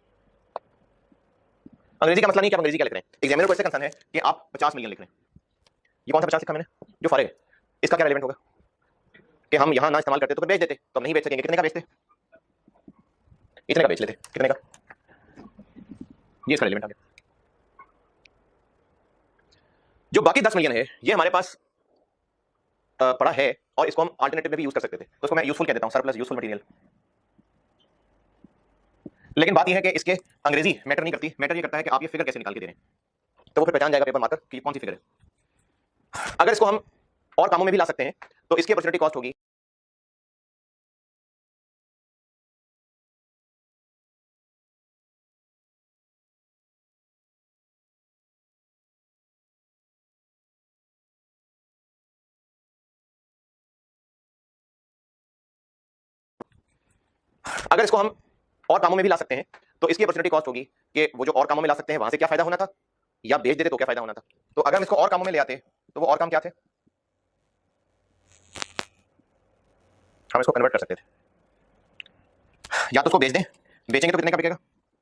अंग्रेजी का मतलब नहीं कि आप अंग्रेजी क्या लिख रहे हैं, एग्जामिनर को इससे कंसर्न है कि आप 50 मिलियन लिख रहे हैं। ये कौन सा 50 लिखा मैंने, जो फारिग है, इसका क्या रेलेवेंट होगा कि हम यहां ना इस्तेमाल करते तो फिर बेच देते, तो हम नहीं बेच सकेंगे, कितने का बेचते, इतने का बेच लेते, कितने का, ये इसका रेलेवेंट आ गया। जो बाकी 10 मिलियन है ये हमारे पास पड़ा है और इसको हम अल्टरनेटिव में भी यूज कर सकते थे, तो इसको मैं यूजफुल कह देता हूं, सरप्लस यूजफुल मटेरियल। लेकिन बात यह है कि इसके अंग्रेजी मैटर नहीं करती, मैटर ये करता है कि आप ये फिगर कैसे निकाल के दे रहे हैं, तो वो फिर पहचान जाएगा पेपर मार्कर कि कौन सी फिगर है। अगर इसको हम और कामों में भी ला सकते हैं तो इसकी अपॉर्चुनिटी कॉस्ट होगी अगर इसको हम और कामों में भी ला सकते हैं तो इसकी अपॉर्चुनिटी कॉस्ट होगी कि वो जो और कामों में ला सकते हैं वहां से क्या फायदा होना था, या बेच देते तो क्या फायदा होना था। तो अगर हम इसको और कामों में ले आते तो वो और काम क्या थे, हम इसको कन्वर्ट कर सकते थे, या तो उसको बेच दें, बेचेंगे तो कितने का बिकेगा,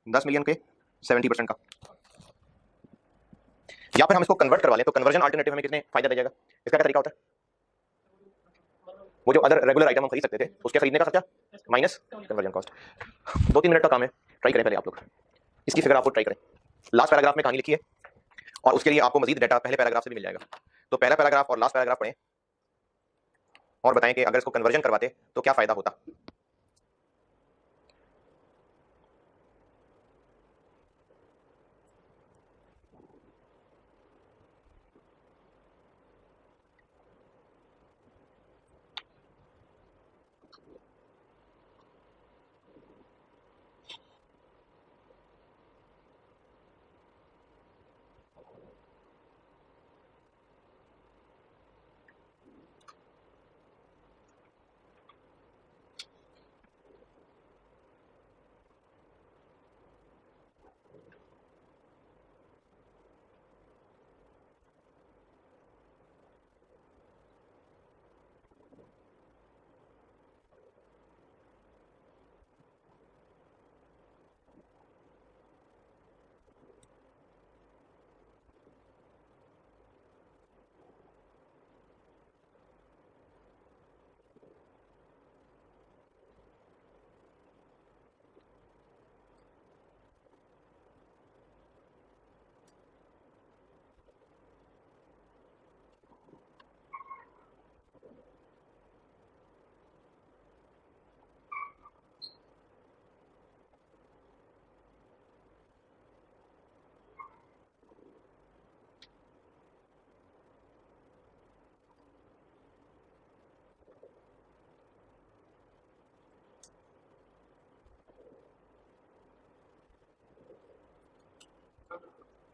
10 मिलियन के 70% का, या फिर हम इसको कन्वर्ट करवा लें तो कन्वर्जन अल्टरनेटिव हमें कितने फायदा दे जाएगा। इसका क्या तरीका होता है, वो जो अदर रेगुलर आइटम हम खरीद सकते थे उसके खरीदने का खर्चा माइनस कन्वर्जन कॉस्ट। 2-3 मिनट का काम है, ट्राई करें पहले आप लोग, इसकी फिगर आपको ट्राई करें। लास्ट पैराग्राफ में कहानी लिखी है और उसके लिए आपको मजीद डाटा पहले पैराग्राफ से भी मिल जाएगा। तो पहला पैराग्राफ और लास्ट पैराग्राफ पढ़ें और बताएं कि अगर इसको कन्वर्जन करवाते तो क्या फायदा होता।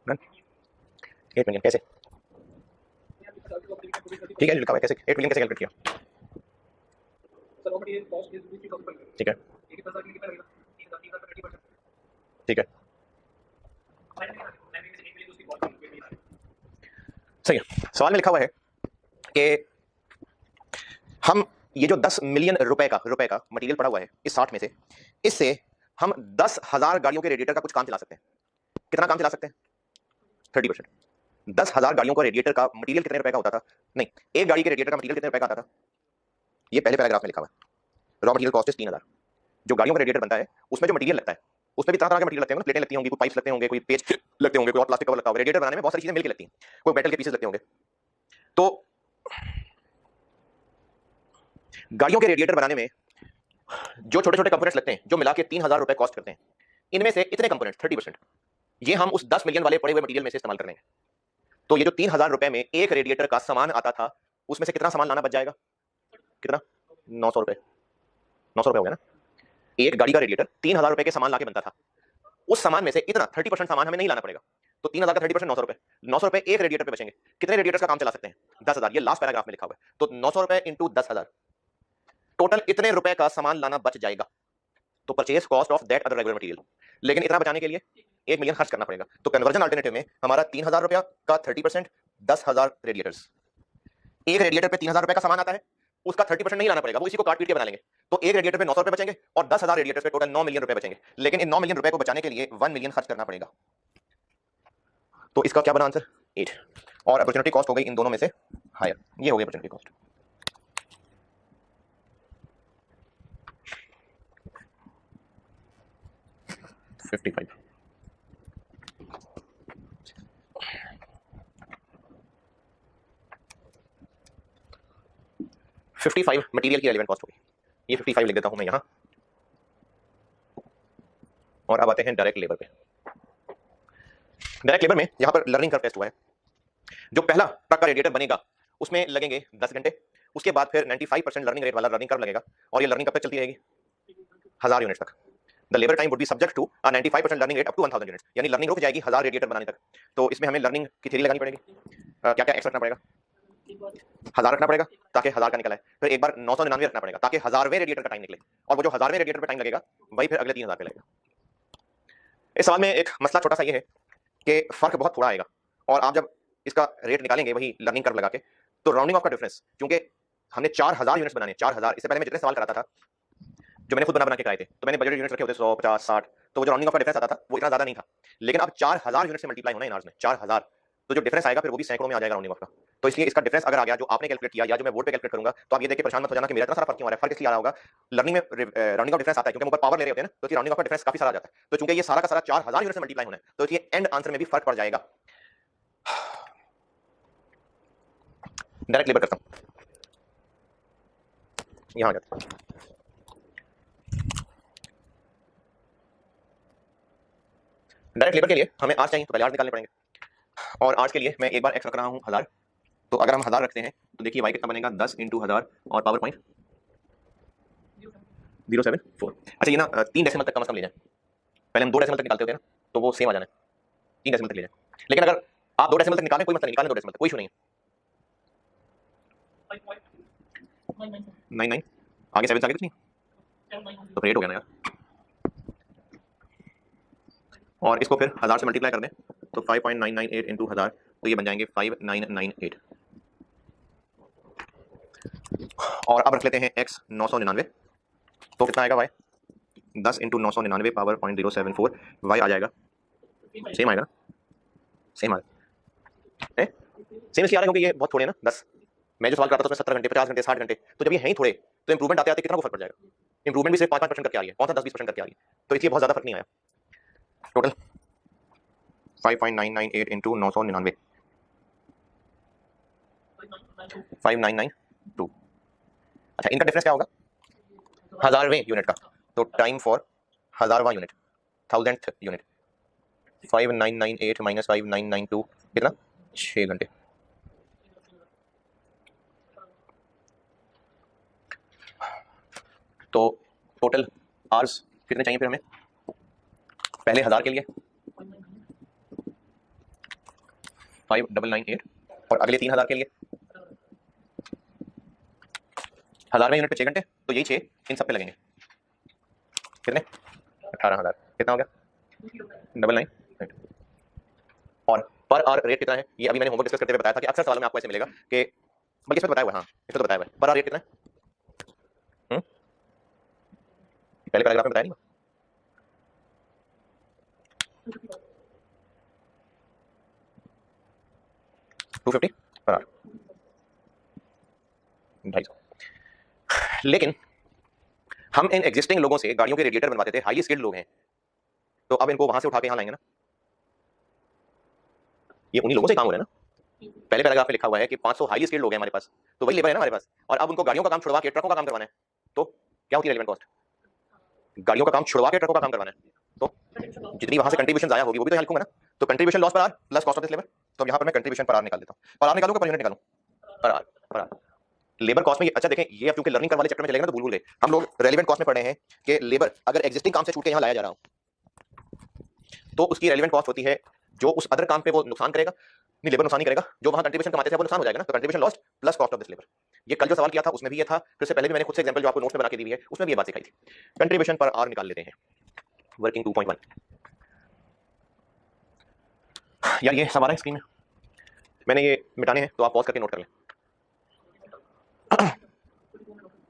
डन। 8 मिलियन कैसे, ठीक है लिखा हुआ है कैसे 8 मिलियन कैसे कैलकुलेट किया, ठीक है ठीक है सही है। सवाल में लिखा हुआ है कि हम ये जो 10 मिलियन रुपए का मटेरियल पड़ा हुआ है इस 60 में से, इससे हम 10,000 गाड़ियों के रेडिएटर का कुछ काम चला सकते हैं। कितना काम चला सकते हैं, 30%। 10,000 गाड़ियों का रेडिएटर का मटेरियल कितने रुपए का होता था, नहीं एक गाड़ी के रेडिएटर का मटेरियल कितने रुपए का आता था, ये पहले पैराग्राफ में लिखा हुआ है। Raw material cost is 3,000। जो गाड़ियों का रेडिएटर बनता है उसमें जो मटेरियल लगता है उसमें भी तरह तरह के मटेरियल लगते होंगे, प्लेटें लगती होंगी, कोई पाइप्स लगते होंगे, कोई पेच लगते होंगे, कोई और प्लास्टिक कवर लगता होगा। रेडिएटर बनाने में बहुत सारी चीजें मिलकर लगती हैं, कोई मेटल के पीसेस लगते होंगे। तो गाड़ियों के रेडिएटर बनाने में जो छोटे छोटे कंपोनेंट्स लगते हैं जो मिला के 3,000 रुपए कॉस्ट करते हैं, इनमें से इतने कंपोनेंट्स 30% ये हम उस 10 मिलियन वाले पड़े हुए मटेरियल में से इस्तेमाल कर लेंगे। तो ये जो 3,000 रुपए में एक रेडिएटर का सामान आता था उसमें से कितना सामान लाना बच जाएगा, कितना, 900 रुपए। 900 रुपए हो गया ना। एक गाड़ी का रेडिएटर 3,000 रुपए के सामान लाके बनता था, उस सामान में से इतना 30% सामान हमें नहीं लाना पड़ेगा। तो 3,000 का 30% 900 रुपए, 900 रुपए एक रेडिएटर पे बचेंगे। कितने रेडिएटर्स का काम चला सकते हैं, 10,000। ये लास्ट पैराग्राफ में लिखा हुआ है। तो 900 रुपए इंटू 10,000, टोटल इतने रुपए का सामान लाना बच जाएगा। तो purchase cost of that other regular material. लेकिन इतना बचाने के लिए 1 मिलियन खर्च करना पड़ेगा। तो कन्वर्जन अल्टरनेटिव में हमारा 3,000 रुपया का 30%, 10,000 रेडिएटर्स। एक रेडिएटर पे 3,000 रुपए का सामान आता है, उसका 30% नहीं लाना पड़ेगा, वो इसी को काट पीट के बना लेंगे। तो एक रेडिएटर पे 900 रुपए बचेंगे और 10,000 रेडिएटर पे टोटल 9 मिलियन रुपए बचेंगे। लेकिन इन 9 मिलियन रुपए को बचाने के लिए 1 मिलियन खर्च करना पड़ेगा। तो इसका क्या बना आंसर, 8। और अपॉर्चुनिटी कॉस्ट हो गई इन दोनों में से हायर, ये हो गई अपॉर्चुनिटी कॉस्ट। $55। 55 मटेरियल की रेलेवेंट कॉस्ट होगी, ये 55 लिख देता हूं मैं यहां। और अब आते हैं डायरेक्ट लेबर पे। डायरेक्ट लेबर में यहां पर लर्निंग कर्व टेस्ट हुआ है। जो पहला ट्रक का रेडिएटर बनेगा उसमें लगेंगे 10 घंटे, उसके बाद फिर 95% लर्निंग रेट वाला लर्निंग कर्व लगेगा, और ये लर्निंग कब तक चलती रहेगी, 1000 यूनिट्स तक। The labour time would be subject to a 95% learning rate up to 1000 units, यानी लर्निंग रुक जाएगी 1000 रेडिएटर बनाने तक। तो इसमें हमें लर्निंग की थ्योरी लगानी पड़ेगी। क्या क्या एक्स रखना पड़ेगा, 1000 रखना पड़ेगा ताकि 1000 का निकला है, फिर एक बार 999 रखना पड़ेगा ताकि 1000वें रेडिएटर का टाइम निकले, और वो जो 1000वें रेडिएटर पे टाइम लगेगा वही फिर अगले 3000 पे लगेगा। इस सवाल में एक मसला छोटा सा ये है कि फर्क बहुत थोड़ा आएगा, और आप जब इसका रेट निकालेंगे वही लर्निंग कर्व लगा के, तो राउंडिंग ऑफ का डिफरेंस, क्योंकि हमने 4000 यूनिट्स बनाने, 4000, इससे पहले मैं जितने सवाल कराता था जो मैंने खुद बना बना के कराए थे, तो मैंने बजट यूनिट्स रखे होते 100, 50, 60, तो वो जो राउंडिंग ऑफ का डिफरेंस आता था वो इतना ज्यादा नहीं था। लेकिन अब 4000 यूनिट से मल्टीप्लाई होना है इनार्स में, 4000, तो जो डिफरेंस आएगा फिर वो भी सैकड़ों में आ जाएगा राउंडिंग ऑफ का। तो इसलिए इसका डिफरेंस अगर आ गया जो आपने कैलकुलेट किया या जो मैं बोर्ड पे कैलकुलेट करूंगा, तो आप ये देख के परेशान मत हो जाना कि मेरा इतना सारा फर्क क्यों आ रहा है। फर्क इसलिए आ रहा होगा, लर्निंग में राउंडिंग ऑफ डिफरेंस आता है क्योंकि हम ऊपर पावर ले रहे होते हैं ना, तो राउंडिंग ऑफ का डिफरेंस काफी सारा आ जाता है। तो चूंकि ये सारा का सारा 4000 यूनिट से मल्टीप्लाई होना है, तो इसलिए एंड आंसर में भी फर्क पड़ जाएगा। डायरेक्ट लेबर करता हूं, यहां आ जाता हूं। डायरेक्ट लेबर के लिए हमें आर्स चाहिए, तो पहले आर्स निकालने पड़ेंगे, और आर्स के लिए मैं एक बार एक्स रख रहा हूं 1000। तो अगर हम 1000 रखते हैं तो देखिए वाई कितना बनेगा, 10 इंटू 1000 और पावर पॉइंट 074। अच्छा ये ना 3 डेसिमल तक कम से कम ले जाए, पहले हम 2 डेसिमल तक निकालते होते हैं ना, तो वो सेम आ जाना है, 3 डेसिमल तक ले जाए। लेकिन अगर आप 2 डेसिमल तक निकालें कोई मतलब, निकालें 2 डेसिमल तक कोई इशू नहीं है। 99 आगे 7 आगे कुछ नहीं, तो रेट हो गया ना यार। और इसको फिर 1000 से मल्टीप्लाई कर दें तो 5.998 इंटू 1000, तो ये बन जाएंगे 5998। और अब रख लेते हैं x 999, तो कितना आएगा y, 10 इंटू 999 पावर 0.074, y आ जाएगा सेम आएगा, सेम आएगा, सेम इसलिए आ रहा है क्योंकि ये बहुत थोड़े ना 10, मैं जो सवाल कराता था उसमें 70 घंटे, 50 घंटे, 60 घंटे, तो जब ये हैं ही थोड़े तो इंप्रूवमेंट आते आते कितना को फर्क पड़ जाएगा। इंप्रूवमेंट भी सिर्फ 5-5% करके आ रही है, कौन सा 10-20% करके आ रही है, तो इसलिए बहुत ज्यादा फर्क नहीं आया। Total 5.998 into 999, 5992। अच्छा इनका डिफरेंस क्या होगा, 1000वें यूनिट का, तो टाइम फॉर 1000वां यूनिट, 1000th यूनिट, 5998 माइनस 5992 कितना, 6 घंटे। तो टोटल आवर्स कितने चाहिए फिर हमें, पहले 1000 के लिए 5998, और अगले 3000 के लिए 1000वें यूनिट पे 6 घंटे, तो यही 6 इन सब पे लगेंगे, कितने, 18000, कितना हो गया 99। और पर आवर रेट कितना है, ये अभी मैंने होमवर्क डिस्कस करते हुए बताया था कि अक्सर सवालों में आपको ऐसे मिलेगा कि, बल्कि इसमें तो बताया हुआ है, हाँ इसमें तो बताया हुआ है, पर आवर रेट कितना है, पहले पैराग्राफ में बताया नहीं, 250 पर आवर, 250। लेकिन हम इन एग्जिस्टिंग लोगों से गाड़ियों के रेडिएटर बनवाते थे, हाई स्किल्ड लोग हैं, तो अब इनको वहां से उठा के यहाँ लाएंगे ना, ये उन्हीं लोगों से काम हो रहा है ना। पहले पैराग्राफ में लिखा हुआ है कि 500 हाई स्किल्ड लोग हैं हमारे पास, तो वही लेबर है ना हमारे पास, और अब उनको गाड़ियों का काम छुड़वा के ट्रकों का काम करवाना है, तो क्या होती है रेलेवेंट कॉस्ट, गाड़ियों का काम छुड़वा के ट्रकों का काम करवाना है, तो जितनी वहां से कंट्रीब्यूशन आया होगी वो भी तो यहाँ लिखूंगा ना, तो कंट्रीब्यूशन लॉस पर R plus cost of this labour, तो यहाँ पर मैं कंट्रीब्यूशन पर आर निकाल देता हूँ, पर आर निकालूंगा पर यूनिट निकालूं, पर आर, पर आर लेबर कॉस्ट में ये, अच्छा देखें ये अब क्योंकि लर्निंग करने वाले चक्कर में चलेगा ना तो भूल भूल गए, हम लोग रेलेवेंट कॉस्ट में पढ़ रहे हैं कि लेबर अगर एग्जिस्टिंग काम से छूट के यहाँ लाया जा रहा हो तो उसकी रेलेवेंट कॉस्ट होती है जो उस अदर काम पे वो नुकसान करेगा, नहीं लेबर नुकसान नहीं करेगा, जो वहां कंट्रीब्यूशन कमाते थे वो नुकसान हो जाएगा ना, तो contribution lost plus cost of this labour. ये कल जो सवाल किया था उसमें भी ये था, फिर से पहले भी मैंने खुद से एग्जांपल जो आपको नोट्स में बना के दी हुई है उसमें भी ये बात सिखाई थी। कंट्रीब्यूशन पर आर निकाल लेते हैं, वर्किंग 2.1। यार ये सब आ रहा है स्क्रीन में, मैंने ये मिटाने हैं तो आप पॉज करके नोट कर लें।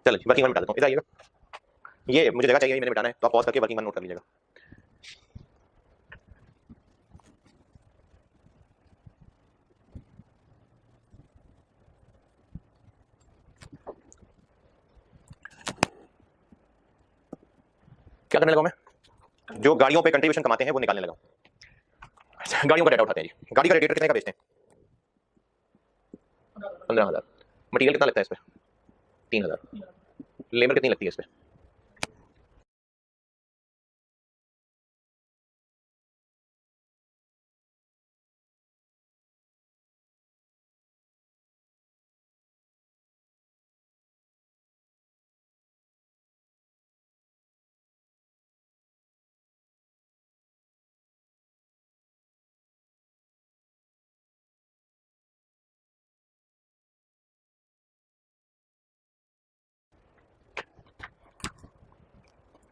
चलिए वर्किंग वन मिटा देता हूँ, इधर आइएगा, ये मुझे जगह चाहिए, मैंने मिटाना है तो आप पॉज करके वर्किंग वन नोट कर लीजिएगा। क्या करने लगा मैं, जो गाड़ियों पे कंट्रीब्यूशन कमाते हैं वो निकालने लगा। गाड़ियों का डाटा उठाते हैं जी, गाड़ी का रेडिएटर कितने का बेचते हैं, 15,000, मटीरियल कितना लगता है इस पर, 3,000, लेबर कितनी लगती है इस पर,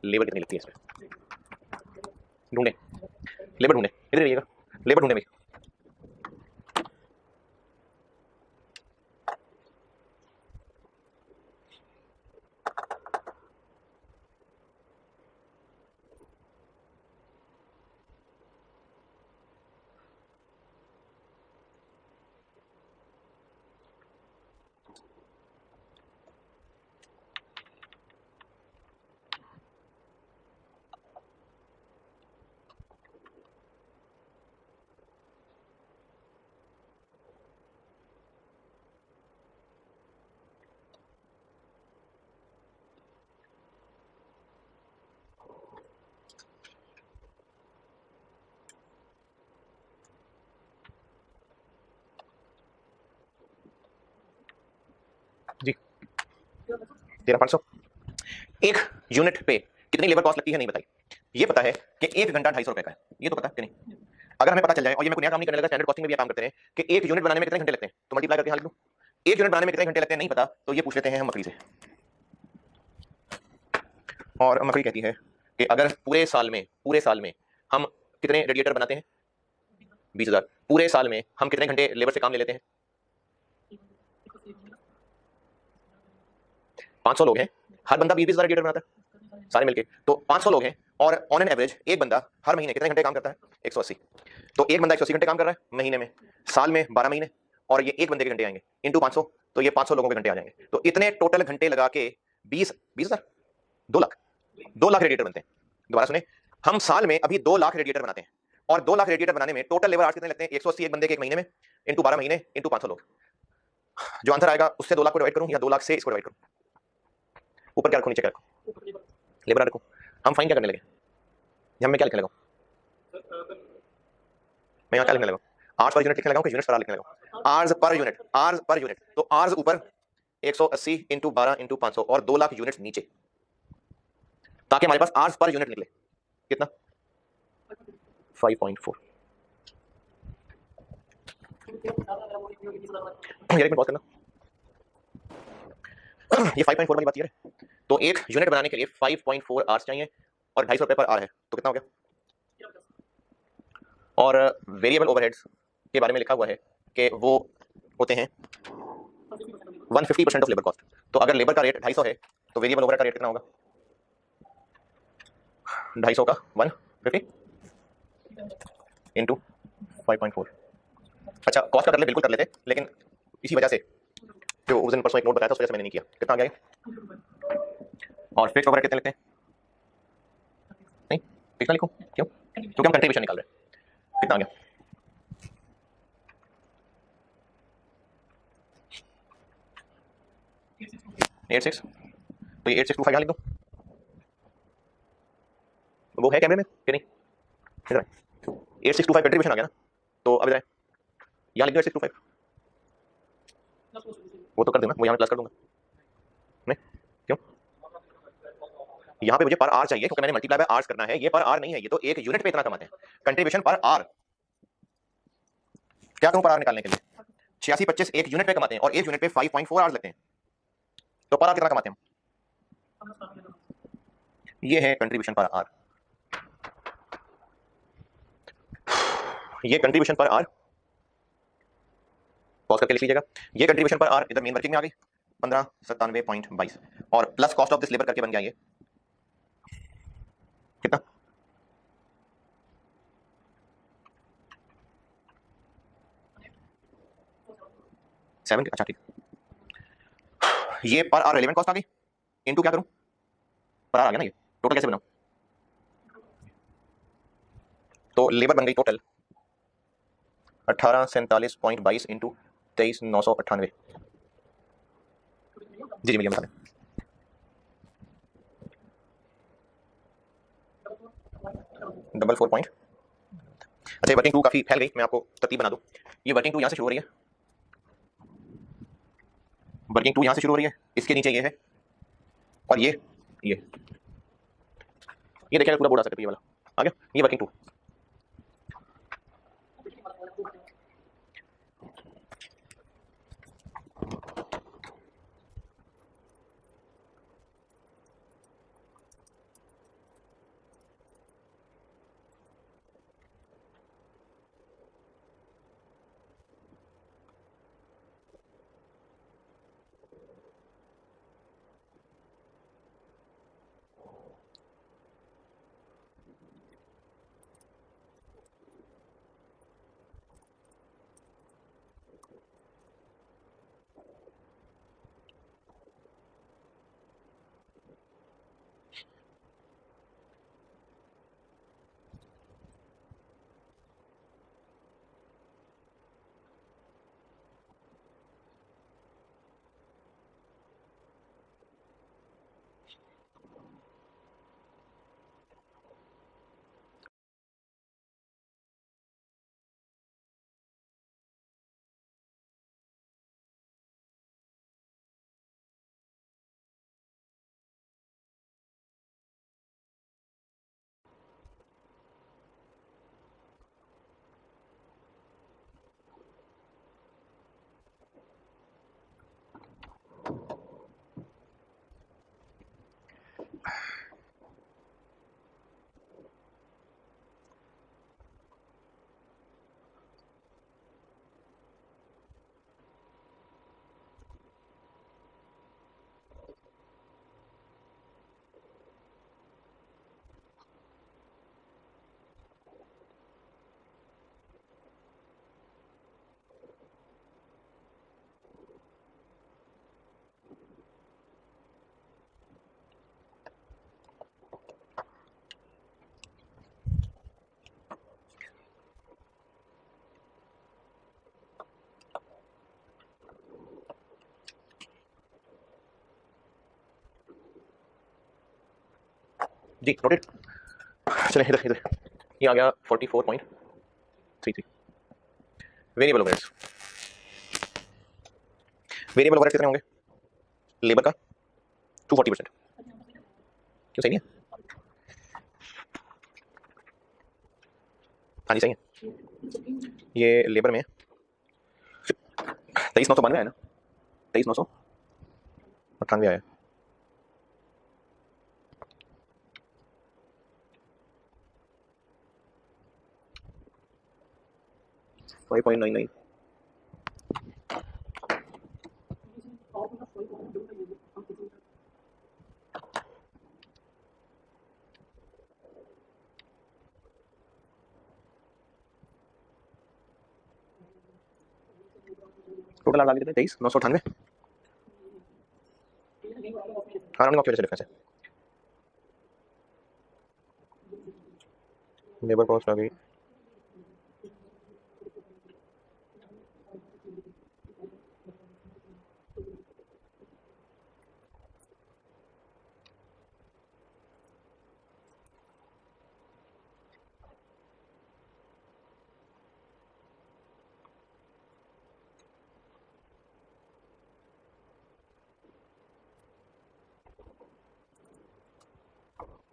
लेबर कितनी लगती है इसमें, ढूंढे, लेबर ढूंढे, इधर रहिएगा, लेबर ढूंढे भाई। जी 13,500। एक यूनिट पे कितनी लेबर कॉस्ट लगती है नहीं बताई। ये पता है कि 1 घंटा 250 रुपए का है, ये तो पता है कि नहीं। अगर हमें पता चल जाए, और ये मैं कोई नया काम नहीं करने लगा, स्टैंडर्ड कॉस्टिंग में भी ये काम करते हैं कि एक यूनिट बनाने में कितने घंटे लगते हैं, तो मल्टीप्लाई करके हाल लो। एक यूनिट बनाने में कितने घंटे लगते हैं नहीं पता, तो ये पूछ लेते हैं हम मकड़ी से। और मकड़ी कहती है कि अगर पूरे साल में हम कितने रेडिएटर बनाते हैं 20,000, पूरे साल में हम कितने घंटे लेबर से काम ले लेते हैं 500 लोग हैं, हर बंदा 20,000 रेडिएटर बनाता है सारे मिलके, तो 500 लोग हैं और ऑन एन एवरेज एक बंदा हर महीने कितने घंटे काम करता है 180। तो एक बंदा 180 घंटे काम कर रहा है महीने में, साल में 12 महीने, और ये एक बंदे के घंटे आएंगे इंटू 500, तो ये 500 लोगों के घंटे आ जाएंगे। तो इतने टोटल घंटे लगा के 20,000 2 लाख रेडिएटर बनते हैं। दोबारा सुने, हम साल में अभी 2 लाख रेडिएटर बनाते हैं, और 2 लाख रेडिएटर बनाने में टोटल लेबर आवर्स कितने लगते हैं 180 एक बंदे के एक महीने में, इंटू 12 महीने, इंटू 500 लोग। जो आंसर आएगा उससे 2 लाख को डिवाइड करूं या 2 लाख से इसको डिवाइड करूं, ऊपर क्या रखूं नीचे क्या रखूं, लेबर रखूं। हम फाइन क्या करने लगे, हम मैं क्या लिखने लगा, मैं यहाँ क्या लिखने लगा, आर्स पर यूनिट लिखने लगा कि यूनिट्स पर आर लिखने लगा, hours per unit, hours per unit. तो आर्स ऊपर 180 इंटू 12 इंटू 500 और 2 लाख यूनिट नीचे, ताकि हमारे पास आर्स पर यूनिट निकले कितना 5.4। यार एक मिनट पॉज करना, ये 5.4 वाली बात ये है। तो एक यूनिट बनाने के लिए 5.4 आवर्स चाहिए और 250 रुपए पर आर है, तो कितना हो गया। और वेरिएबल ओवरहेड्स के बारे में लिखा हुआ है कि वो होते हैं 150% ऑफ लेबर कॉस्ट। तो अगर लेबर का रेट 250 है तो वेरिएबल ओवरहेड का रेट कितना होगा 250 का 150 इंटू 5.4। अच्छा कॉस्ट का कर ले, बिल्कुल कर लेते, लेकिन इसी वजह से जो उस दिन परसों एक नोट बताया था उस वजह से मैंने नहीं किया। कितना आ गया, और फिक्स ओवरहेड कितने लगते हैं, नहीं फिक्स ना लिखो, क्यों, क्योंकि हम कंट्रीब्यूशन निकाल रहे हैं। कितना आ गया 86, तो ये 8625 यहाँ लिख दो, वो है कैमरे में कि नहीं, इधर 8625 कंट्रीब्यूशन आ गया ना, तो अब इधर यहाँ लिख दो 8625, वो तो कर दूंगा, वो यहाँ प्लस कर दूंगा, नहीं क्यों, यहाँ पे मुझे पर आर चाहिए क्योंकि मैंने मल्टीप्लाई बाय आर्स करना है, ये पर आर नहीं है, ये तो एक यूनिट पे इतना कमाते हैं, कंट्रीब्यूशन पर आर। क्या करूं पर आर निकालने के लिए, 8625 एक यूनिट पे कमाते हैं और एक यूनिट पे 5.4 आवर्स लगते हैं, तो पर आर कितना कमाते हैं हम, ये है कंट्रीब्यूशन पर आर, ये कंट्रीब्यूशन पर आर, पॉज करके लिख लीजिएगा। ये कंट्रीब्यूशन पर आर इधर मेन वर्किंग में आ गई 1597.22 और plus cost of this labour करके बन गया ये कितना 7। अच्छा ठीक, ये पर आर रेलेवेंट कॉस्ट आ गई, इनटू क्या करूं, पर आर आ गया ना, ये टोटल कैसे बनाऊं, तो लेबर बन गई टोटल 1847.22 इंटू 23,998। जी जी मिलियन बता दें, डबल 4 पॉइंट। अच्छा वर्किंग टू काफी फैल गई, मैं आपको तरतीब बना दूं। ये वर्किंग टू यहाँ से शुरू हो रही है, वर्किंग टू यहाँ से शुरू हो रही है, इसके नीचे ये है, और ये देखिए पूरा बोर्ड आ सकता है, ये वाला आ गया, ये वर्किंग टू। Ji noted. चलें इधर इधर, ये आ गया 44.33। वेरिएबल ओवरहेड्स, वेरिएबल ओवरहेड कितने होंगे लेबर का? 240%। क्यों सही नहीं है? हाँ जी सही है। ये लेबर में 23,992 आया ना, 23,998 आया। Five point nine nine. Total डाल देते हैं 23,998। हाँ राउंडिंग ऑफ की वजह से डिफरेंस है। लेबर कॉस्ट आ गई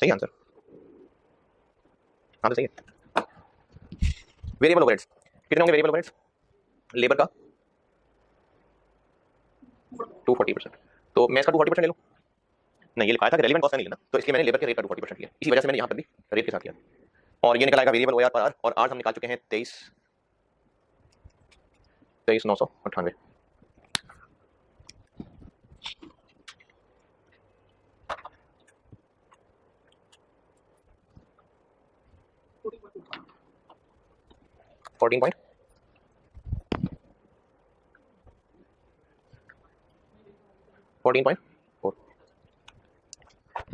सही आंसर। हाँ तो सही है। वेरिएबल ओवरहेड्स कितने होंगे वेरिएबल ओवरहेड्स लेबर का? 240%। तो मैं इसका 240% ले लूँ? नहीं, ये लिखा था कि रेलेवेंट कॉस्ट नहीं लेना, तो इसलिए मैंने लेबर के रेट का 240% लिया, इसी वजह से मैंने यहाँ पर भी रेट के साथ किया। और ये निकल आएगा वेरिएबल ओआर पर आर, और आज हम निकाल चुके हैं 23,998। Fourteen point four.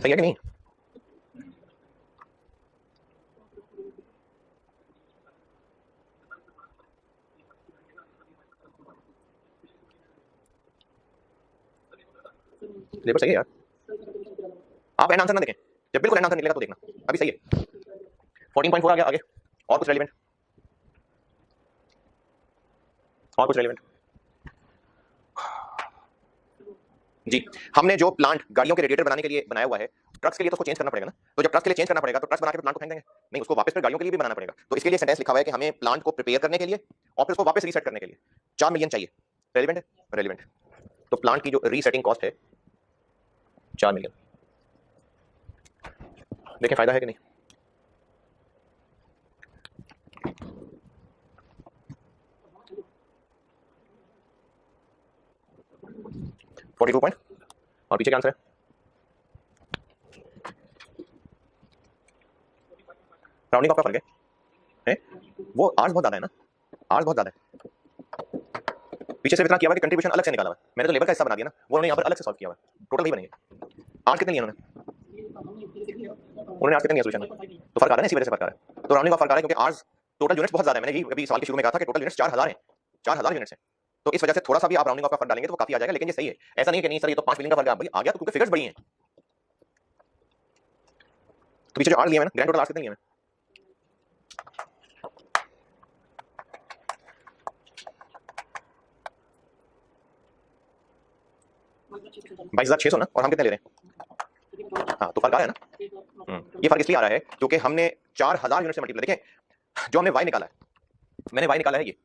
सही है कि नहीं? लेबर सही है यार। आप एंड आंसर ना देखें, जब बिल्कुल एंड आंसर निकलेगा तो देखना, अभी सही है। 14.4 आ गया। आगे और कुछ रेलिवेंट? और कुछ रेलिवेंट? जी, हमने जो प्लांट गाड़ियों के रेडिएटर बनाने के लिए बनाया हुआ है, ट्रक्स के लिए तो उसको चेंज करना पड़ेगा ना। तो जब ट्रक्स के लिए चेंज करना पड़ेगा तो ट्रक्स बना के प्लांट को फेंक देंगे? नहीं, उसको वापस फिर गाड़ियों के लिए भी बनाना पड़ेगा। तो इसके लिए सेंटेंस लिखा हुआ है कि हमें प्लांट को प्रिपेयर करने के लिए और फिर उसको वापस रीसेट करने के लिए 4 मिलियन चाहिए। रेलिवेंट है? रेलिवेंट। तो प्लांट की जो रीसेटिंग कॉस्ट है 4 मिलियन। देखें फायदा है कि नहीं? Forty two point. और पीछे क्या आंसर है? राउंडिंग ऑफ का फर्क है? वो आर्स बहुत ज्यादा है ना, आर्स बहुत ज्यादा है। पीछे से इतना किया हुआ कि कंट्रीब्यूशन अलग से निकाला हुआ है, मैंने तो लेबर का हिस्सा बना दिया ना, वो उन्होंने यहाँ पर अलग से सॉल्व किया हुआ है, टोटल नहीं बनेंगे। आर्स कितने लिए उन्होंने आर्स कितने लिया सोल्यूशन में? तो फर्क आ रहा है ना, इसी वजह से फर्क आ रहा है। तो राउंडिंग ऑफ फर्क आ रहा है क्योंकि आर्स टोटल यूनिट्स बहुत ज्यादा है। मैंने यही अभी सवाल के शुरू में कहा था कि टोटल यूनिट्स 4,000 है, 4,000 यूनिट्स है। तो इस वजह से थोड़ा सा भी आप राउंडिंग ऑफ का फर्क डालेंगे तो वो काफी आ जाएगा। लेकिन ये सही है, ऐसा नहीं कि नहीं सर ये तो 5 मिलियन का फर्क आ गया, तो क्योंकि फिगर्स बड़ी हैं। तो पीछे जो आर्स लिए हैं ना, ग्रैंड टोटल आर्स कितने लिए हैं? 22,600 ना, और हम कितने ले रहे हैं? हाँ तो फर्क आ रहा है ना। ये फर्क इसलिए आ रहा है क्योंकि हमने 4,000 यूनिट से मल्टीप्लाई, देखें जो हमने वाई निकाला है, मैंने वाई निकाला है ये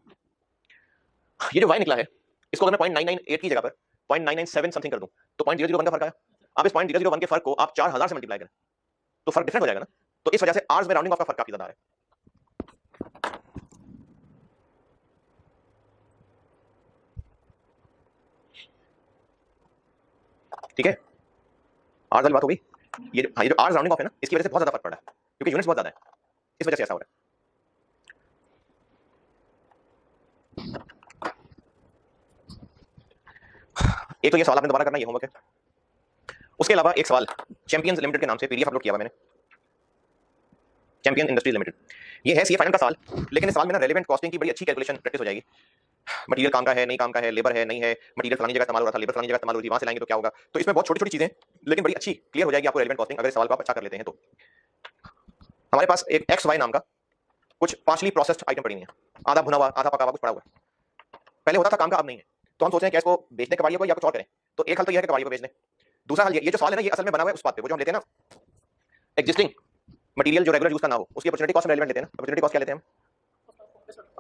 जो वाई निकला है, इसको अगर मैं 0.998 की जगह पर 0.997 समथिंग कर दूं तो 0.001 का फर्क आया। अब इस 0.001 के फर्क को आप 4,000 से मल्टीप्लाई करें तो फर्क डिफरेंट हो जाएगा ना। तो इस वजह से आर्स में राउंडिंग ऑफ का फर्क काफी ज्यादा है। ठीक है, आर्स वाली बात हो गई। ये जो आर्स राउंडिंग ऑफ है ना, इसकी वजह से बहुत ज्यादा फर्क पड़ रहा है क्योंकि यूनिट्स बहुत ज्यादा है, इस वजह से ऐसा हो रहा है। एक तो ये सवाल आपने दोबारा करना, ये होमवर्क है। उसके अलावा एक सवाल चैंपियंस लिमिटेड के नाम से पीडीएफ अपलोड किया हुआ मैंने, चैंपियन इंडस्ट्रीज लिमिटेड। ये है सीए फाइनल का सवाल, लेकिन इस सवाल में ना रेलेवेंट कॉस्टिंग की बड़ी अच्छी कैलकुलेशन प्रैक्टिस हो जाएगी। मटेरियल काम का है नहीं काम का है, लेबर है नहीं है, मटेरियल फलानी जगह इस्तेमाल हो रहा था, लेबर फलानी जगह इस्तेमाल हो रही थी, वहां से लाएंगे तो क्या होगा। तो इसमें बहुत छोटी छोटी चीजें लेकिन बड़ी अच्छी क्लियर हो जाएगी आपको रेलेवेंट कॉस्टिंग, अगर इस सवाल को आप अच्छा कर लेते हैं तो। हमारे पास एक एक्स वाई नाम का कुछ पार्शली प्रोसेस्ड आइटम पड़ी हुई है, आधा भुना हुआ आधा पका हुआ कुछ पड़ा हुआ है। पहले होता था काम का, अब नहीं है। तो हम सोच रहे हैं कि इसको बेच दें कबाड़ियों को या कुछ और करें। तो एक हल तो यह है कि कबाड़ियों को बेच दें। दूसरा हल ये जो सवाल है ना, ये असल में बना हुआ है उस बात पे, वो जो हम लेते हैं ना एग्जिस्टिंग मटेरियल जो रेगुलर यूज का ना हो, उसकी अपॉर्चुनिटी कॉस्ट में रेलेवेंट लेते हैं ना। अपॉर्चुनिटी कॉस्ट क्या लेते हैं हम?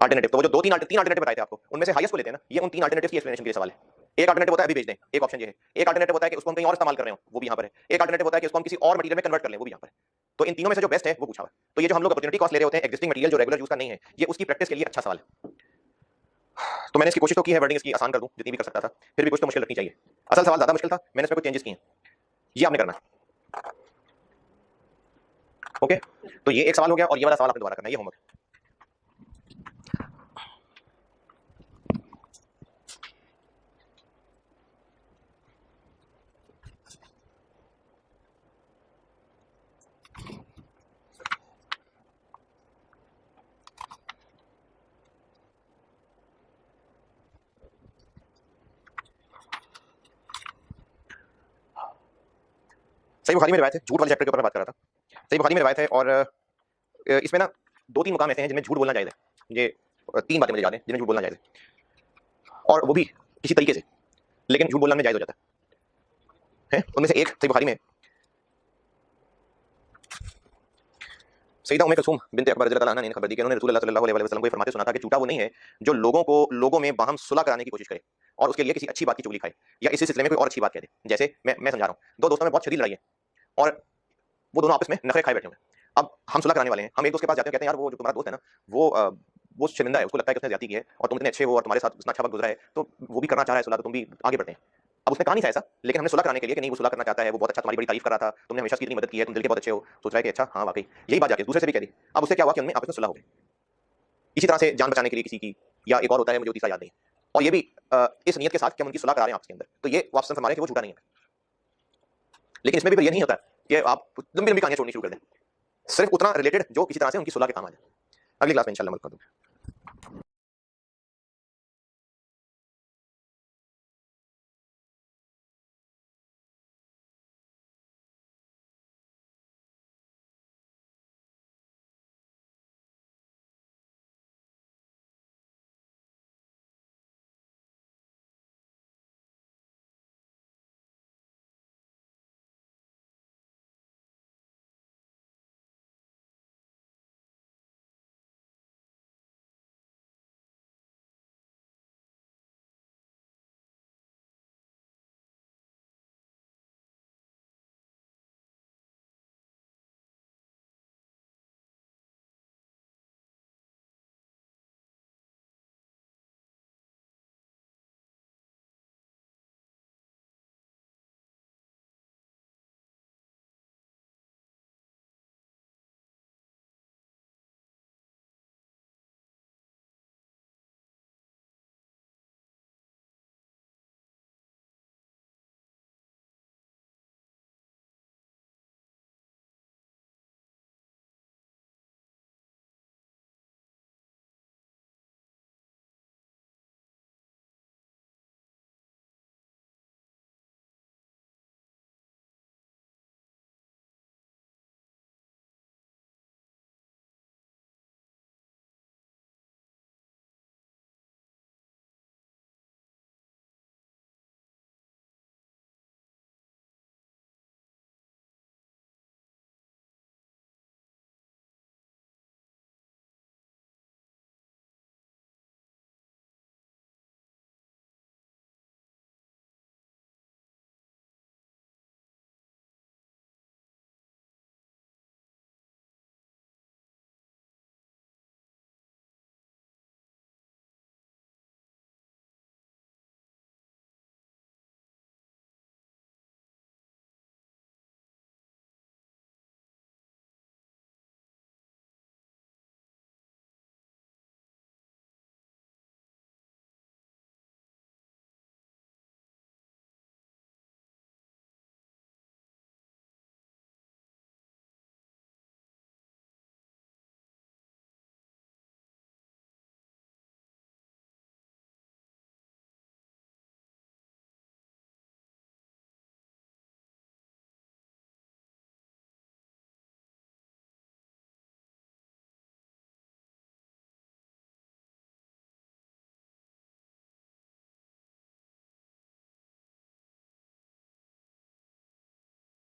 अल्टरनेटिव। तो वो जो तीन अल्टरनेटिव बताए थे आपको, उनमें से हाईएस्ट को लेते हैं ना। ये उन तीन अल्टरनेटिव की एक्सप्लेनेशन के लिए सवाल है। एक अल्टरनेटिव होता है अभी बेच दें, एक ऑप्शन ये है। एक अल्टरनेटिव होता है कि उसको हम कहीं और इस्तेमाल कर रहे हो, वो भी यहाँ पर है। एक अल्टरनेटिव होता है कि उसको हम किसी और मटेरियल में कन्वर्ट कर लें, वो भी यहाँ पर है। तो इन तीनों में से जो बेस्ट है वो पूछा हुआ है। तो ये जो हम लोग अपॉर्चुनिटी कॉस्ट ले रहे होते हैं एग्जिस्टिंग मटेरियल जो रेगुलर यूज का नहीं है, ये उसकी प्रैक्टिस के लिए अच्छा सवाल है। तो मैंने इसकी कोशिश तो की है वर्डिंग इसकी आसान कर दूं जितनी भी कर सकता था, फिर भी कुछ तो मुश्किल रखनी चाहिए। असल सवाल ज्यादा मुश्किल था, मैंने इसमें कुछ चेंजेस किए हैं, ये आपने करना है। ओके, तो ये एक सवाल हो गया और ये वाला सवाल आपने दोबारा करना है, ये होमवर्क। सही बुखारी में रिवायत है, झूठ वाले चैप्टर के ऊपर मैं बात कर रहा था। सही बुखारी में रिवायत है और इसमें ना दो तीन मुकाम ऐसे हैं जिनमें झूठ बोलना जायज़ है। ये तीन बातें मुझे याद हैं जिनमें झूठ बोलना जायज़ है, और वो भी किसी तरीके से, लेकिन झूठ बोलना में जायज़ हो जाता है। उनमें से एक सही बुखारी में सईदा उम्मे कुलसूम बिनते अकबर रज़ियल्लाहु अन्हा ने खबर दी कि उन्होंने रसूल अल्लाह सल्लल्लाहु अलैहि वसल्लम को फरमाते सुना था कि झूठा वो नहीं है जो लोगों में बाहम सुलह कराने की कोशिश करे और उसके लिए किसी अच्छी बात की चुगली खाए या इसी सिलसिले में कोई और अच्छी बात कह दे। जैसे मैं समझा रहा हूँ, दो दोस्तों में बहुत शदीद लड़ाई है और वो दोनों आपस में नखरे खाए बैठे हुए हैं। अब हम सुलह कराने वाले हैं, हम एक दोस्त के पास जाते हैं, कहते हैं यार वो जो तुम्हारा दोस्त है ना वो शर्मिंदा है, उसको लगता है कि उसने ज्यादती की है और तुम इतने अच्छे हो और तुम्हारे साथ इतना अच्छा वक्त गुजरा है, तो वो भी करना चाह रहा है सुलह, तो तुम भी आगे बढ़ते हैं। अब उसने कहा नहीं था ऐसा, लेकिन हमने सुलह कराने के लिए कि नहीं वो सुलह करना चाहता है, वो बहुत अच्छा तुम्हारी बड़ी तारीफ कर रहा था, तुमने हमेशा उसकी इतनी मदद की है, तुम दिल के बहुत अच्छे हो, सोच रहा है कि अच्छा हाँ वाकई, यही बात जाके दूसरे से भी कह दी। अब उससे क्या हुआ कि उनमें आपस में सुलह हो गई। इसी तरह से जान बचाने के लिए किसी की, या एक और होता है मुझे तीसरा याद नहीं, और ये भी इस नियत के साथ कि हम उनकी सुलह करा रहे हैं आपस के अंदर, तो ये वापस हमारे कि वो झूठा नहीं है। लेकिन इसमें भी ये नहीं होता कि आप लंबी लंबी कहानियां छोड़नी शुरू कर दें, सिर्फ उतना रिलेटेड जो किसी तरह से उनकी सुलह के काम आ जाए। अगली क्लास में इंशाल्लाह मिलकर दूंगा।